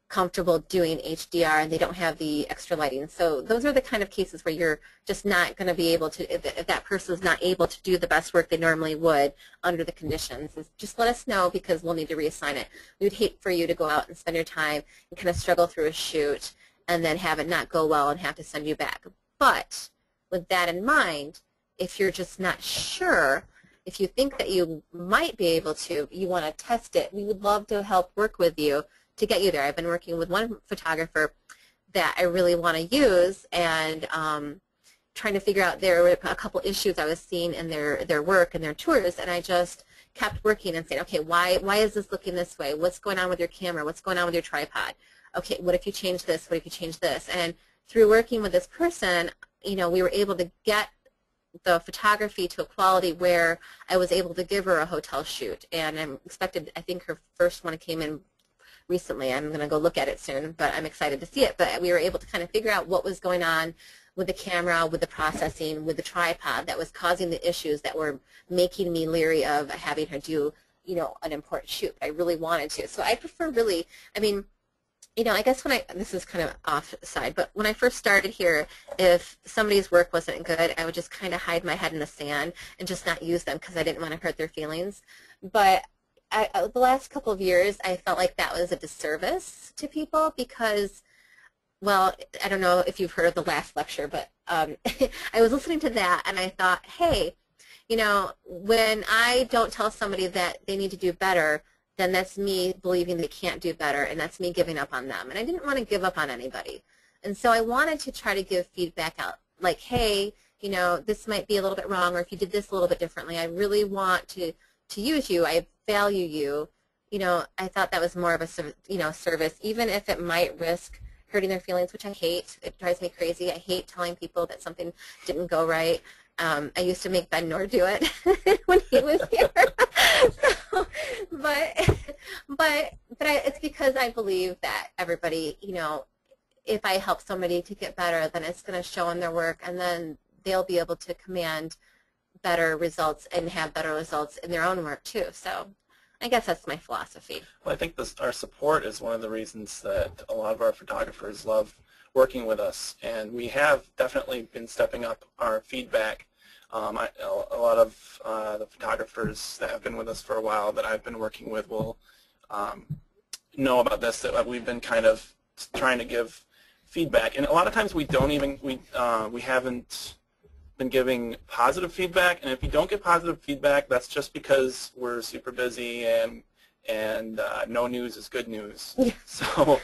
comfortable doing HDR, and they don't have the extra lighting. So those are the kind of cases where you're just not going to be able to, if that person's not able to do the best work they normally would under the conditions, just let us know, because we'll need to reassign it. We would hate for you to go out and spend your time and kind of struggle through a shoot and then have it not go well and have to send you back. But with that in mind, if you're just not sure, if you think that you might be able to, you want to test it, we would love to help work with you to get you there. I've been working with one photographer that I really want to use, and trying to figure out, there were a couple issues I was seeing in their work and their tours, and I just kept working and saying, okay, why is this looking this way? What's going on with your camera? What's going on with your tripod? Okay, what if you change this? What if you change this? And through working with this person, we were able to get the photography to a quality where I was able to give her a hotel shoot, and I think her first one came in recently. I'm going to go look at it soon, but I'm excited to see it. But we were able to kind of figure out what was going on with the camera, with the processing, with the tripod that was causing the issues that were making me leery of having her do, an important shoot. I really wanted to. So I prefer really, I guess this is kind of offside, but when I first started here, if somebody's work wasn't good, I would just kind of hide my head in the sand and just not use them because I didn't want to hurt their feelings. But the last couple of years, I felt like that was a disservice to people because, well, I don't know if you've heard of the last lecture, but I was listening to that, and I thought, hey, You know, when I don't tell somebody that they need to do better, then that's me believing they can't do better, and that's me giving up on them. And I didn't want to give up on anybody. And so I wanted to try to give feedback out, like, hey, you know, this might be a little bit wrong, or if you did this a little bit differently, I really want to use you. I value you. You know, I thought that was more of a, you know, service, even if it might risk hurting their feelings, which I hate. It drives me crazy. I hate telling people that something didn't go right. I used to make Ben Nor do it when he was here. So, but it's because I believe that everybody, you know, if I help somebody to get better, then it's going to show in their work, and then they'll be able to command better results and have better results in their own work too. So I guess that's my philosophy. Well, I think our support is one of the reasons that a lot of our photographers love working with us, and we have definitely been stepping up our feedback. A lot of the photographers that have been with us for a while that I've been working with will know about this, that we've been kind of trying to give feedback, and a lot of times we don't even, we haven't been giving positive feedback, and if you don't get positive feedback, that's just because we're super busy and no news is good news. Yeah. So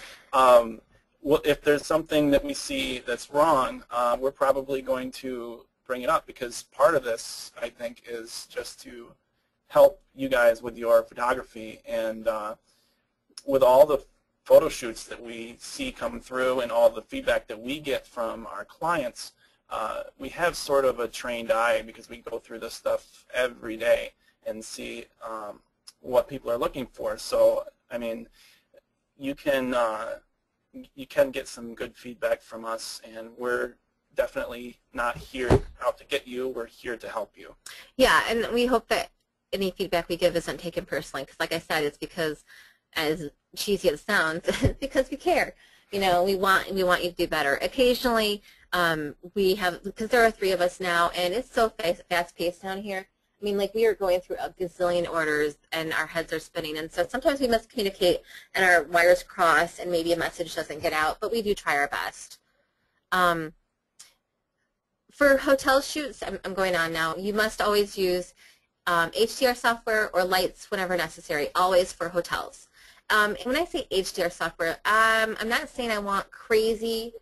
well, if there's something that we see that's wrong, we're probably going to bring it up, because part of this, I think, is just to help you guys with your photography, and with all the photo shoots that we see come through and all the feedback that we get from our clients, we have sort of a trained eye, because we go through this stuff every day and see what people are looking for. So, I mean, you can get some good feedback from us, and we're definitely not here out to get you. We're here to help you. Yeah, and we hope that any feedback we give isn't taken personally, because like I said, it's because, as cheesy as it sounds, it's because we care. You know, we want you to do better. Occasionally, we have, because there are 3 of us now, and it's so fast-paced down here. I mean, like, we are going through a gazillion orders, and our heads are spinning, and so sometimes we must communicate, and our wires cross, and maybe a message doesn't get out, but we do try our best. For hotel shoots, I'm going on now, you must always use HDR software or lights whenever necessary, always for hotels. And when I say HDR software, I'm not saying I want crazy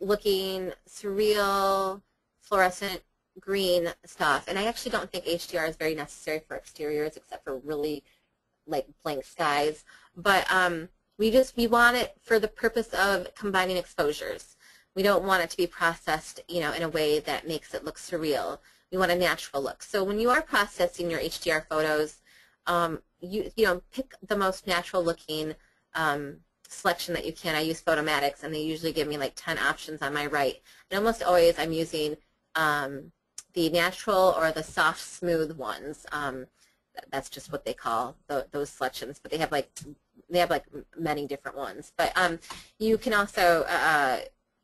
looking, surreal, fluorescent green stuff. And I actually don't think HDR is very necessary for exteriors, except for really like blank skies. But we want it for the purpose of combining exposures. We don't want it to be processed, you know, in a way that makes it look surreal. We want a natural look. So when you are processing your HDR photos, you know, pick the most natural looking selection that you can. I use Photomatics, and they usually give me like 10 options on my right. And almost always I'm using the natural or the soft, smooth ones. That's just what they call those selections. But they have like many different ones. But you can also,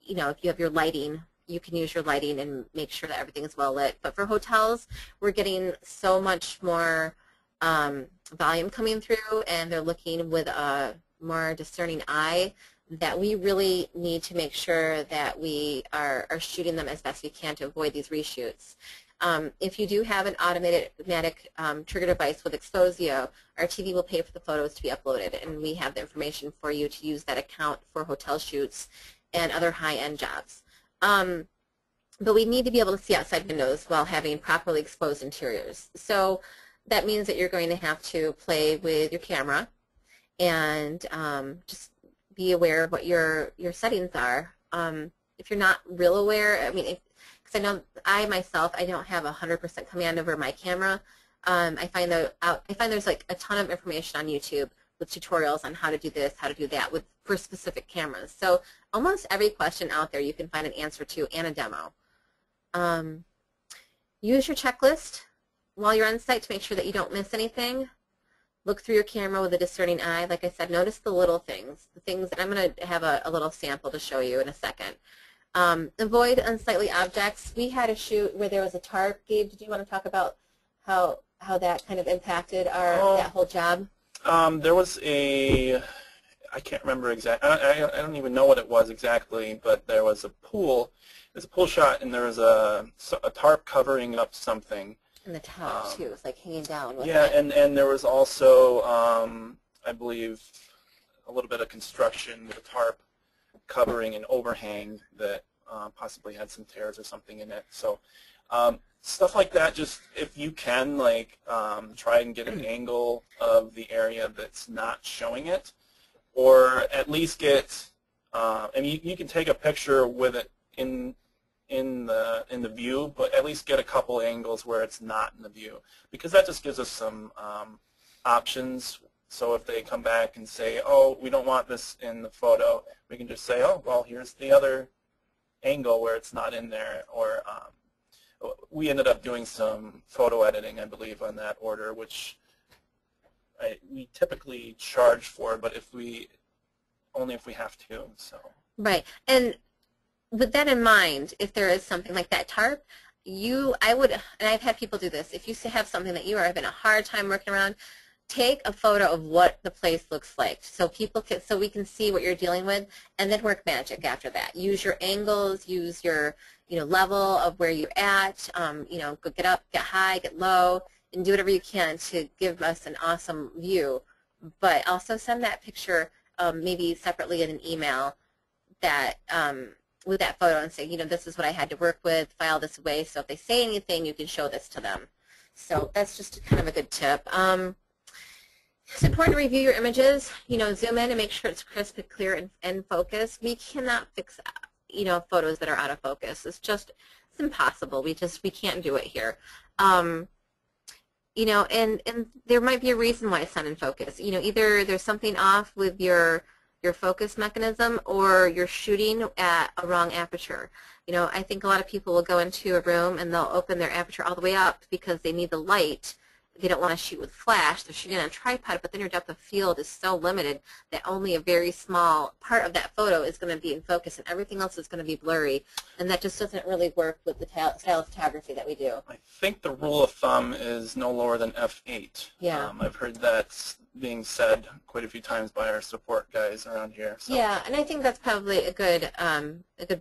you know, if you have your lighting, you can use your lighting and make sure that everything is well lit. But for hotels, we're getting so much more volume coming through, and they're looking with a more discerning eye, that we really need to make sure that we are shooting them as best we can to avoid these reshoots. If you do have an automatic trigger device with Exposio, RTV will pay for the photos to be uploaded, and we have the information for you to use that account for hotel shoots and other high-end jobs. But we need to be able to see outside windows while having properly exposed interiors. So that means that you're going to have to play with your camera and just be aware of what your settings are. If you're not real aware, I mean, because I know I myself, I don't have 100% command over my camera. I find there's like a ton of information on YouTube with tutorials on how to do this, how to do that for specific cameras. So almost every question out there you can find an answer to and a demo. Use your checklist while you're on site to make sure that you don't miss anything. Look through your camera with a discerning eye. Like I said, notice the little things, the things that I'm going to have a little sample to show you in a second. Avoid unsightly objects. We had a shoot where there was a tarp. Gabe, did you want to talk about how that kind of impacted that whole job? There was I can't remember exactly. I don't even know what it was exactly, but there was a pool. There's a pool shot, and there was a tarp covering up something. And the top too, it's like hanging down. Yeah, and there was also, I believe, a little bit of construction with a tarp covering an overhang that possibly had some tears or something in it. So stuff like that, just if you can, like, try and get an angle of the area that's not showing it, or at least get, and you can take a picture with it in the view, but at least get a couple angles where it's not in the view, because that just gives us some options. So if they come back and say, oh, we don't want this in the photo, we can just say, oh, well, here's the other angle where it's not in there. Or we ended up doing some photo editing, I believe, on that order, which we typically charge for, but only if we have to. So. Right. And with that in mind, if there is something like that tarp, I would, and I've had people do this, if you have something that you are having a hard time working around, take a photo of what the place looks like so we can see what you're dealing with, and then work magic after that. Use your angles, use your level of where you're at, go get up, get high, get low, and do whatever you can to give us an awesome view. But also send that picture maybe separately in an email that with that photo and say, this is what I had to work with, file this away, so if they say anything, you can show this to them. So that's just kind of a good tip. It's important to review your images, zoom in and make sure it's crisp and clear and focused. We cannot fix, photos that are out of focus. It's impossible. We can't do it here. And there might be a reason why it's not in focus. Either there's something off with your focus mechanism, or you're shooting at a wrong aperture. I think a lot of people will go into a room and they'll open their aperture all the way up because they need the light. They don't want to shoot with flash. They're shooting on a tripod, but then your depth of field is so limited that only a very small part of that photo is going to be in focus, and everything else is going to be blurry, and that just doesn't really work with the style of photography that we do. I think the rule of thumb is no lower than f8. Yeah. I've heard that being said quite a few times by our support guys around here. So. Yeah, and I think that's probably a good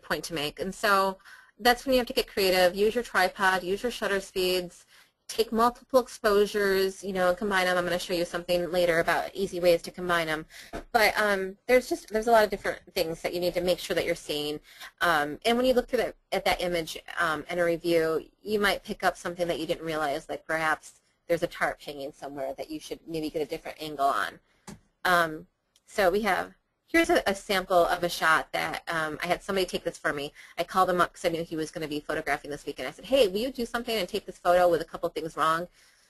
point to make. And so that's when you have to get creative. Use your tripod, use your shutter speeds, take multiple exposures, combine them. I'm going to show you something later about easy ways to combine them. But there's a lot of different things that you need to make sure that you're seeing. And when you look through at that image in a review, you might pick up something that you didn't realize, like perhaps there's a tarp hanging somewhere that you should maybe get a different angle on. So here's a sample of a shot that I had somebody take this for me. I called him up because I knew he was going to be photographing this weekend. I said, hey, will you do something and take this photo with a couple things wrong?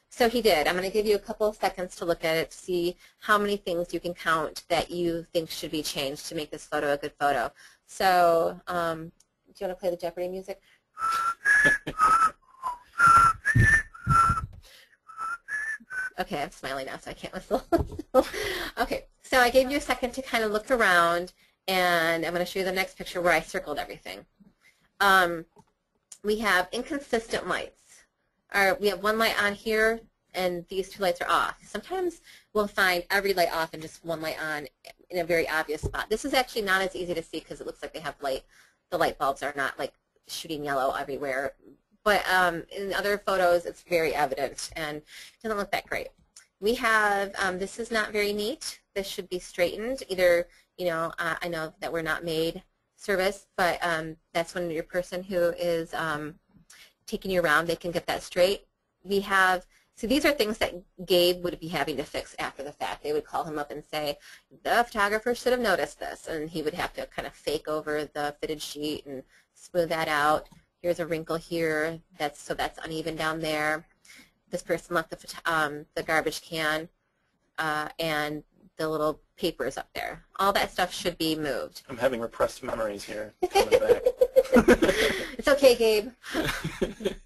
So he did. I'm going to give you a couple of seconds to look at it to see how many things you can count that you think should be changed to make this photo a good photo. So do you want to play the Jeopardy music? Okay, I'm smiling now, so I can't whistle. Okay, so I gave you a second to kind of look around, and I'm going to show you the next picture where I circled everything. We have inconsistent lights. We have one light on here, and these two lights are off. Sometimes we'll find every light off and just one light on in a very obvious spot. This is actually not as easy to see because it looks like they have light. The light bulbs are not like shooting yellow everywhere. But in other photos, it's very evident and doesn't look that great. We have, this is not very neat. This should be straightened. Either, I know that we're not maid service, but that's when your person who is taking you around, they can get that straight. We have, so these are things that Gabe would be having to fix after the fact. They would call him up and say, the photographer should have noticed this, and he would have to kind of fake over the fitted sheet and smooth that out. Here's a wrinkle here, so that's uneven down there. This person left the garbage can and the little papers up there. All that stuff should be moved. I'm having repressed memories here coming back. It's okay, Gabe.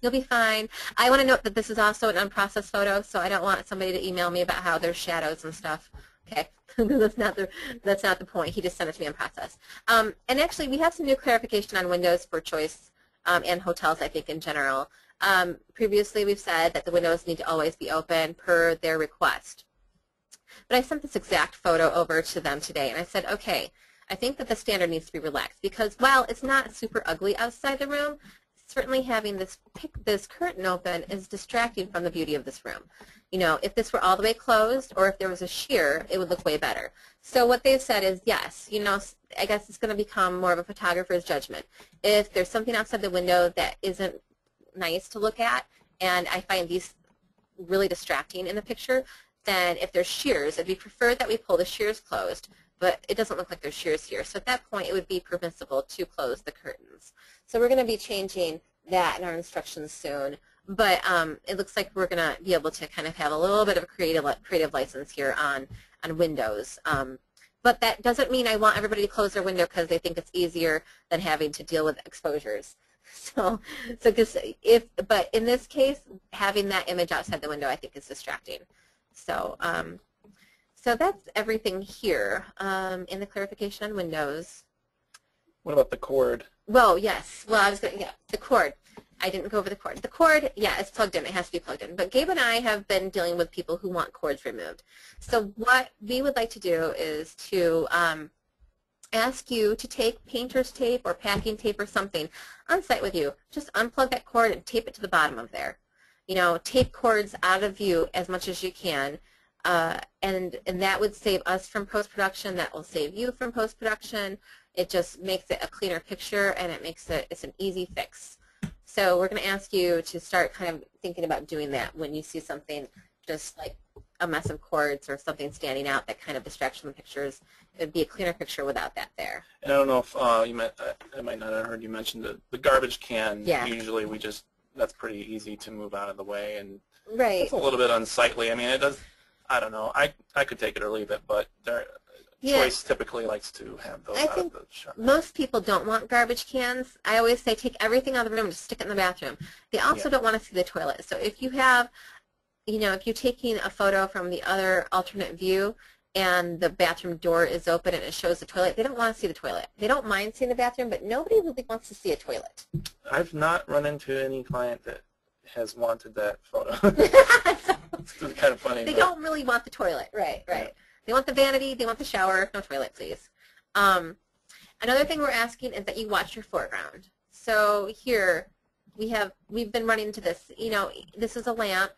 You'll be fine. I want to note that this is also an unprocessed photo, so I don't want somebody to email me about how there's shadows and stuff. Okay, that's not the point. He just sent it to me unprocessed. And actually, we have some new clarification on windows for choice. And hotels, I think, in general. Previously, we've said that the windows need to always be open per their request. But I sent this exact photo over to them today, and I said, okay, I think that the standard needs to be relaxed because while it's not super ugly outside the room, certainly having this curtain open is distracting from the beauty of this room. You know, if this were all the way closed or if there was a sheer, it would look way better. So what they've said is, yes, you know, I guess it's going to become more of a photographer's judgment. If there's something outside the window that isn't nice to look at, and I find these really distracting in the picture, then if there's shears, it'd be preferred that we pull the shears closed, but it doesn't look like there's shears here. So at that point, it would be permissible to close the curtains. So we're going to be changing that in our instructions soon. But it looks like we're going to be able to kind of have a little bit of a creative license here on Windows. But that doesn't mean I want everybody to close their window because they think it's easier than having to deal with exposures. But in this case, having that image outside the window, I think, is distracting. So, so that's everything here in the clarification on Windows. What about the cord? Well, yes. Well, I was going to, yeah, the cord. I didn't go over the cord. The cord, yeah, it's plugged in. It has to be plugged in. But Gabe and I have been dealing with people who want cords removed. So what we would like to do is to ask you to take painter's tape or packing tape or something on site with you. Just unplug that cord and tape it to the bottom of there. You know, tape cords out of view as much as you can. And that would save us from post-production. That will save you from post-production. It just makes it a cleaner picture, and it's an easy fix. So we're going to ask you to start kind of thinking about doing that when you see something just like a mess of cords or something standing out that kind of distracts from the pictures. It would be a cleaner picture without that there. And I don't know if I might not have heard you mention the garbage can. Yeah. Usually that's pretty easy to move out of the way, and right. It's a little bit unsightly. I mean, it does. I don't know. I could take it or leave it, but Choice typically likes to have those out of the shop. Most people don't want garbage cans. I always say take everything out of the room and just stick it in the bathroom. They also don't want to see the toilet. So if you have, you know, if you're taking a photo from the other alternate view and the bathroom door is open and it shows the toilet, they don't want to see the toilet. They don't mind seeing the bathroom, but nobody really wants to see a toilet. I've not run into any client that has wanted that photo. It's kind of funny. They don't really want the toilet. Right, right. Yeah. They want the vanity, they want the shower, no toilet, please. Another thing we're asking is that you watch your foreground. So here, we've been running into this. You know, this is a lamp,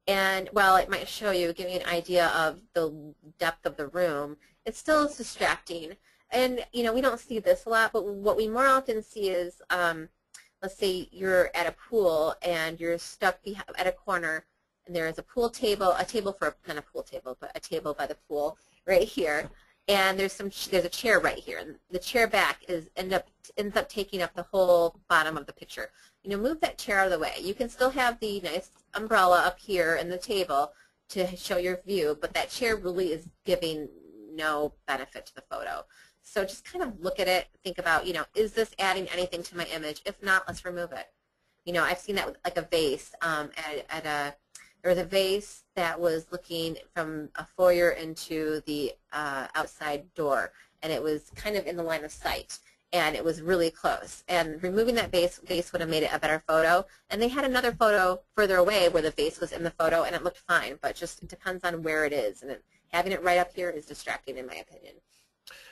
and while it might show you, give you an idea of the depth of the room, it still is distracting. And, you know, we don't see this a lot, but what we more often see is, let's say you're at a pool and you're stuck at a corner, and there is a pool table, not a pool table, but a table by the pool right here, and there's a chair right here, and the chair back ends up taking up the whole bottom of the picture. You know, move that chair out of the way. You can still have the nice umbrella up here in the table to show your view, but that chair really is giving no benefit to the photo. So just kind of look at it, think about, you know, is this adding anything to my image? If not, let's remove it. You know, I've seen that with like a vase there was a vase that was looking from a foyer into the outside door, and it was kind of in the line of sight, and it was really close. And removing that vase would have made it a better photo. And they had another photo further away where the vase was in the photo, and it looked fine, but just it depends on where it is. And having it right up here is distracting, in my opinion.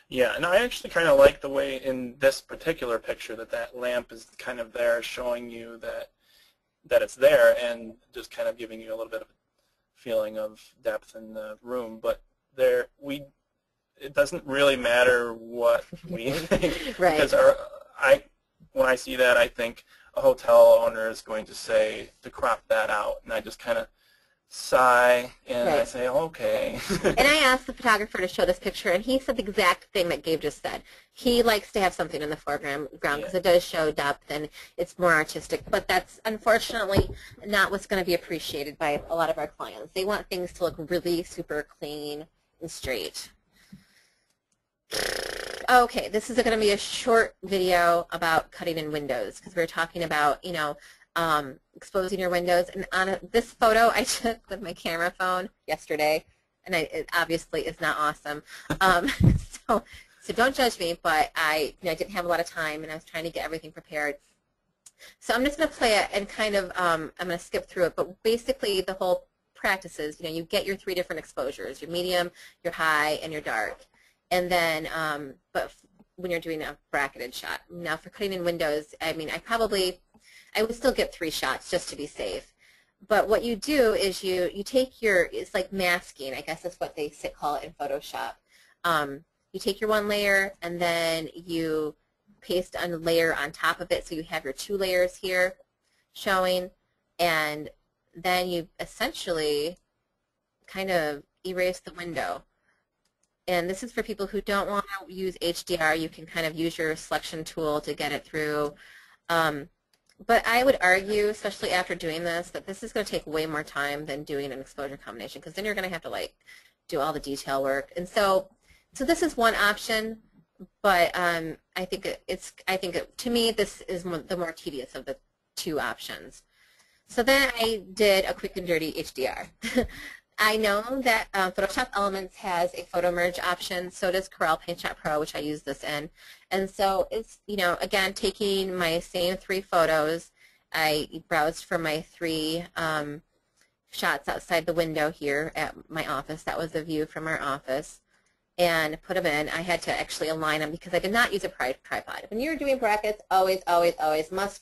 Yeah, and I actually kind of like the way in this particular picture that lamp is kind of there showing you that it's there and just kind of giving you a little bit of a feeling of depth in the room. But it doesn't really matter what we think. Right. Because when I see that, I think a hotel owner is going to say to crop that out, and I just kind of sigh and I say, okay. And I asked the photographer to show this picture, and he said the exact thing that Gabe just said. He likes to have something in the foreground because it does show depth and it's more artistic, but that's unfortunately not what's going to be appreciated by a lot of our clients. They want things to look really super clean and straight. Okay, this is going to be a short video about cutting in windows because we're talking about, you know, exposing your windows. And on this photo I took with my camera phone yesterday, and it obviously is not awesome. So don't judge me, but I didn't have a lot of time, and I was trying to get everything prepared. So I'm just going to play it and kind of, I'm going to skip through it, but basically the whole practice is, you know, you get your 3 different exposures, your medium, your high, and your dark. And then, but when you're doing a bracketed shot. Now for cutting in windows, I mean, I probably I would still get 3 shots just to be safe. But what you do is you take your, it's like masking, I guess that's what they call it in Photoshop. You take your 1 layer and then you paste a layer on top of it, so you have your 2 layers here showing, and then you essentially kind of erase the window. And this is for people who don't want to use HDR. You can kind of use your selection tool to get it through. But I would argue, especially after doing this, that this is going to take way more time than doing an exposure combination, because then you're going to have to like do all the detail work. And so this is one option, but I think to me this is the more tedious of the 2 options. So then I did a quick and dirty HDR. I know that Photoshop Elements has a photo merge option, so does Corel Paint Shop Pro, which I use this in. And so it's, again, taking my same 3 photos. I browsed for my 3 shots outside the window here at my office. That was a view from our office. And put them in. I had to actually align them because I did not use a tripod. When you're doing brackets, always, always, always must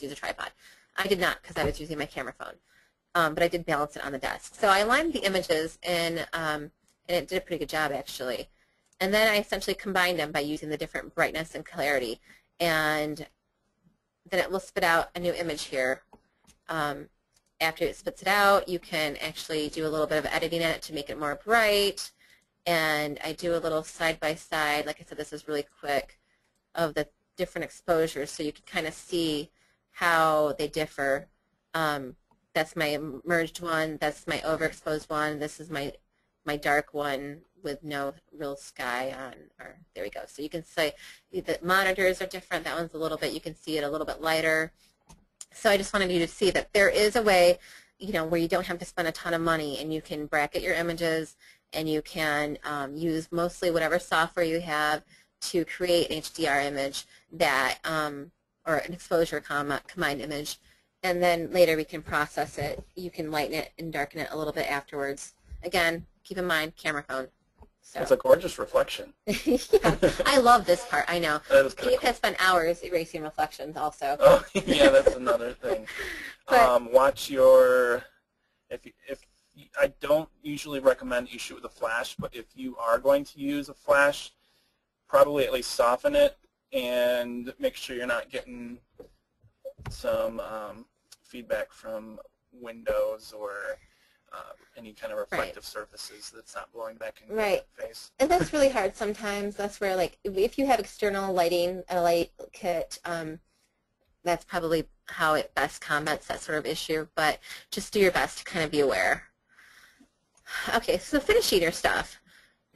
use a tripod. I did not because I was using my camera phone. But I did balance it on the desk. So I aligned the images, and it did a pretty good job, actually. And then I essentially combined them by using the different brightness and clarity. And then it will spit out a new image here. After it spits it out, you can actually do a little bit of editing in it to make it more bright. And I do a little side-by-side. Like I said, this is really quick, of the different exposures, so you can kind of see how they differ. That's my merged one. That's my overexposed one. This is my dark one with no real sky on. Or there we go. So you can see the monitors are different. That one's a little bit. You can see it a little bit lighter. So I just wanted you to see that there is a way, where you don't have to spend a ton of money, and you can bracket your images, and you can use mostly whatever software you have to create an HDR image that, or an exposure combined image. And then later we can process it. You can lighten it and darken it a little bit afterwards. Again, keep in mind, camera phone. So. It's a gorgeous reflection. Yeah, I love this part, I know. Dave has spent hours erasing reflections also. Oh, yeah, that's another thing. But, watch your, if I don't usually recommend you shoot with a flash, but if you are going to use a flash, probably at least soften it and make sure you're not getting some feedback from windows or any kind of reflective surfaces that's not blowing back in your face. And that's really hard sometimes. That's where, like, if you have external lighting, a light kit, that's probably how it best combats that sort of issue. But just do your best to kind of be aware. Okay, so finishing your stuff.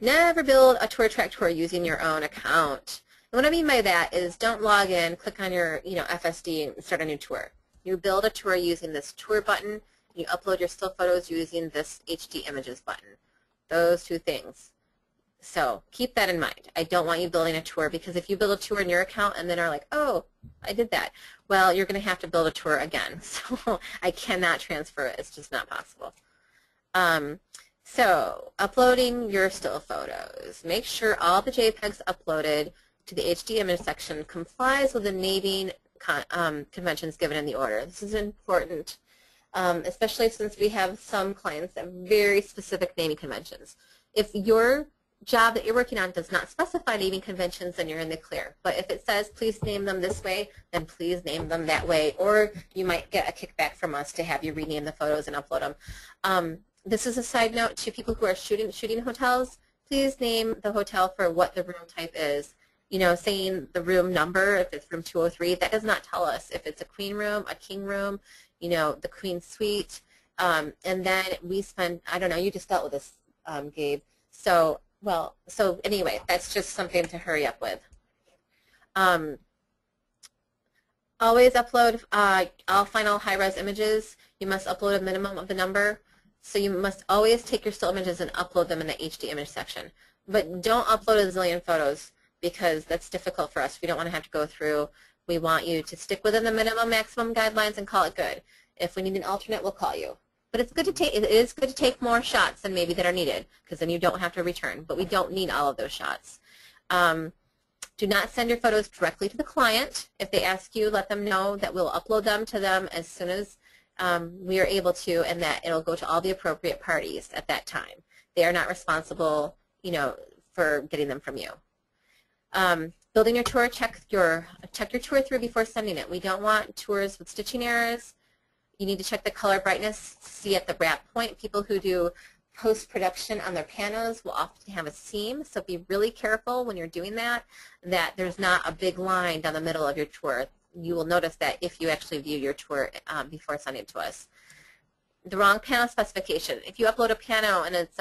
Never build a tour track tour using your own account. And what I mean by that is don't log in, click on your FSD and start a new tour. You build a tour using this tour button. You upload your still photos using this HD images button. Those 2 things. So keep that in mind. I don't want you building a tour, because if you build a tour in your account and then are like, oh, I did that, well, you're going to have to build a tour again. So I cannot transfer it. It's just not possible. So uploading your still photos. Make sure all the JPEGs uploaded to the HD image section complies with the naming conventions given in the order. This is important, especially since we have some clients that have very specific naming conventions. If your job that you're working on does not specify naming conventions, then you're in the clear. But if it says please name them this way, then please name them that way, or you might get a kickback from us to have you rename the photos and upload them. This is a side note to people who are shooting hotels. Please name the hotel for what the room type is. Saying the room number, if it's room 203, that does not tell us if it's a queen room, a king room, the queen suite. And then we spend, I don't know, you just dealt with this, Gabe. So anyway, that's just something to hurry up with. Always upload all final high-res images. You must upload a minimum of the number. So you must always take your still images and upload them in the HD image section. But don't upload a zillion photos, because that's difficult for us. We don't want to have to go through. We want you to stick within the minimum maximum guidelines and call it good. If we need an alternate, we'll call you. But it is good to take more shots than maybe that are needed, because then you don't have to return. But we don't need all of those shots. Do not send your photos directly to the client. If they ask you, let them know that we'll upload them to them as soon as we are able to, and that it'll go to all the appropriate parties at that time. They are not responsible, for getting them from you. Building your tour, check your tour through before sending it. We don't want tours with stitching errors. You need to check the color brightness, see at the wrap point. People who do post-production on their panos will often have a seam, so be really careful when you're doing that there's not a big line down the middle of your tour. You will notice that if you actually view your tour before sending it to us. The wrong pano specification. If you upload a pano and it's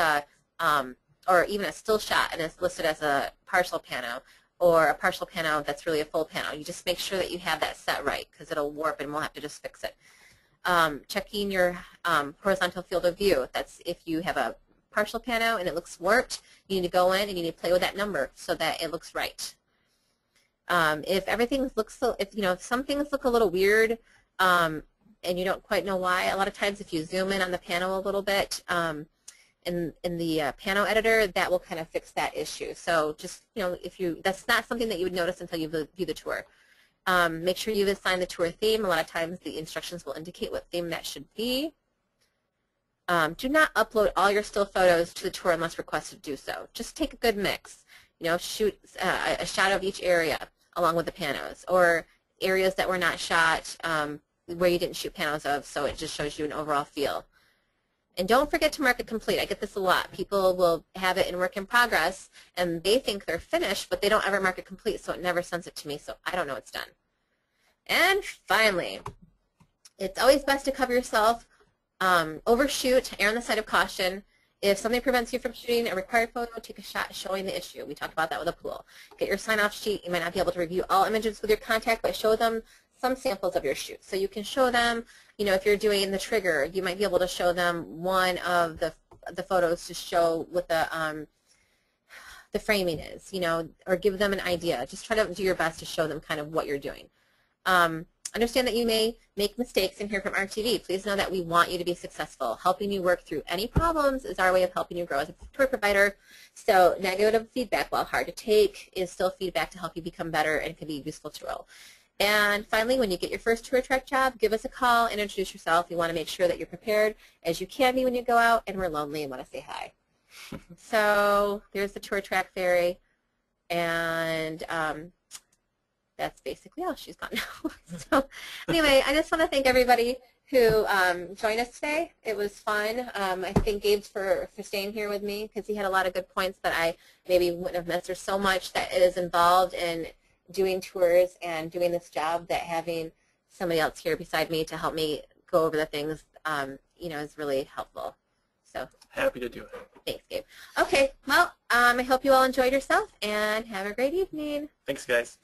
or even a still shot and it's listed as a partial pano, or a partial pano that's really a full pano, you just make sure that you have that set right, because it'll warp and we'll have to just fix it. Checking your horizontal field of view. That's if you have a partial pano and it looks warped, you need to go in and you need to play with that number so that it looks right. If everything looks, if some things look a little weird and you don't quite know why, a lot of times if you zoom in on the pano a little bit in the pano editor, that will kind of fix that issue. So just, that's not something that you would notice until you view the tour. Make sure you've assigned the tour theme. A lot of times the instructions will indicate what theme that should be. Do not upload all your still photos to the tour unless requested to do so. Just take a good mix. Shoot a shot of each area along with the panos, or areas that were not shot where you didn't shoot panos of, so it just shows you an overall feel. And don't forget to mark it complete. I get this a lot. People will have it in work in progress, and they think they're finished, but they don't ever mark it complete, so it never sends it to me, so I don't know it's done. And finally, it's always best to cover yourself, overshoot, err on the side of caution. If something prevents you from shooting a required photo, take a shot showing the issue. We talked about that with a pool. Get your sign-off sheet. You might not be able to review all images with your contact, but show them some samples of your shoot. So you can show them, if you're doing the trigger, you might be able to show them one of the photos to show what the framing is, or give them an idea. Just try to do your best to show them kind of what you're doing. Understand that you may make mistakes in here from RTV. Please know that we want you to be successful. Helping you work through any problems is our way of helping you grow as a tour provider. So negative feedback, while hard to take, is still feedback to help you become better and can be a useful tool. And finally, when you get your first tour track job, give us a call and introduce yourself. We want to make sure that you're prepared as you can be when you go out, and we're lonely and want to say hi. So there's the tour track fairy, and that's basically all. She's gone now. So anyway, I just want to thank everybody who joined us today. It was fun. I thank Gabe for staying here with me, because he had a lot of good points that I maybe wouldn't have missed. There's so much that is involved in doing tours and doing this job that having somebody else here beside me to help me go over the things, is really helpful. So happy to do it. Thanks, Gabe. Okay, well, I hope you all enjoyed yourself, and have a great evening. Thanks, guys.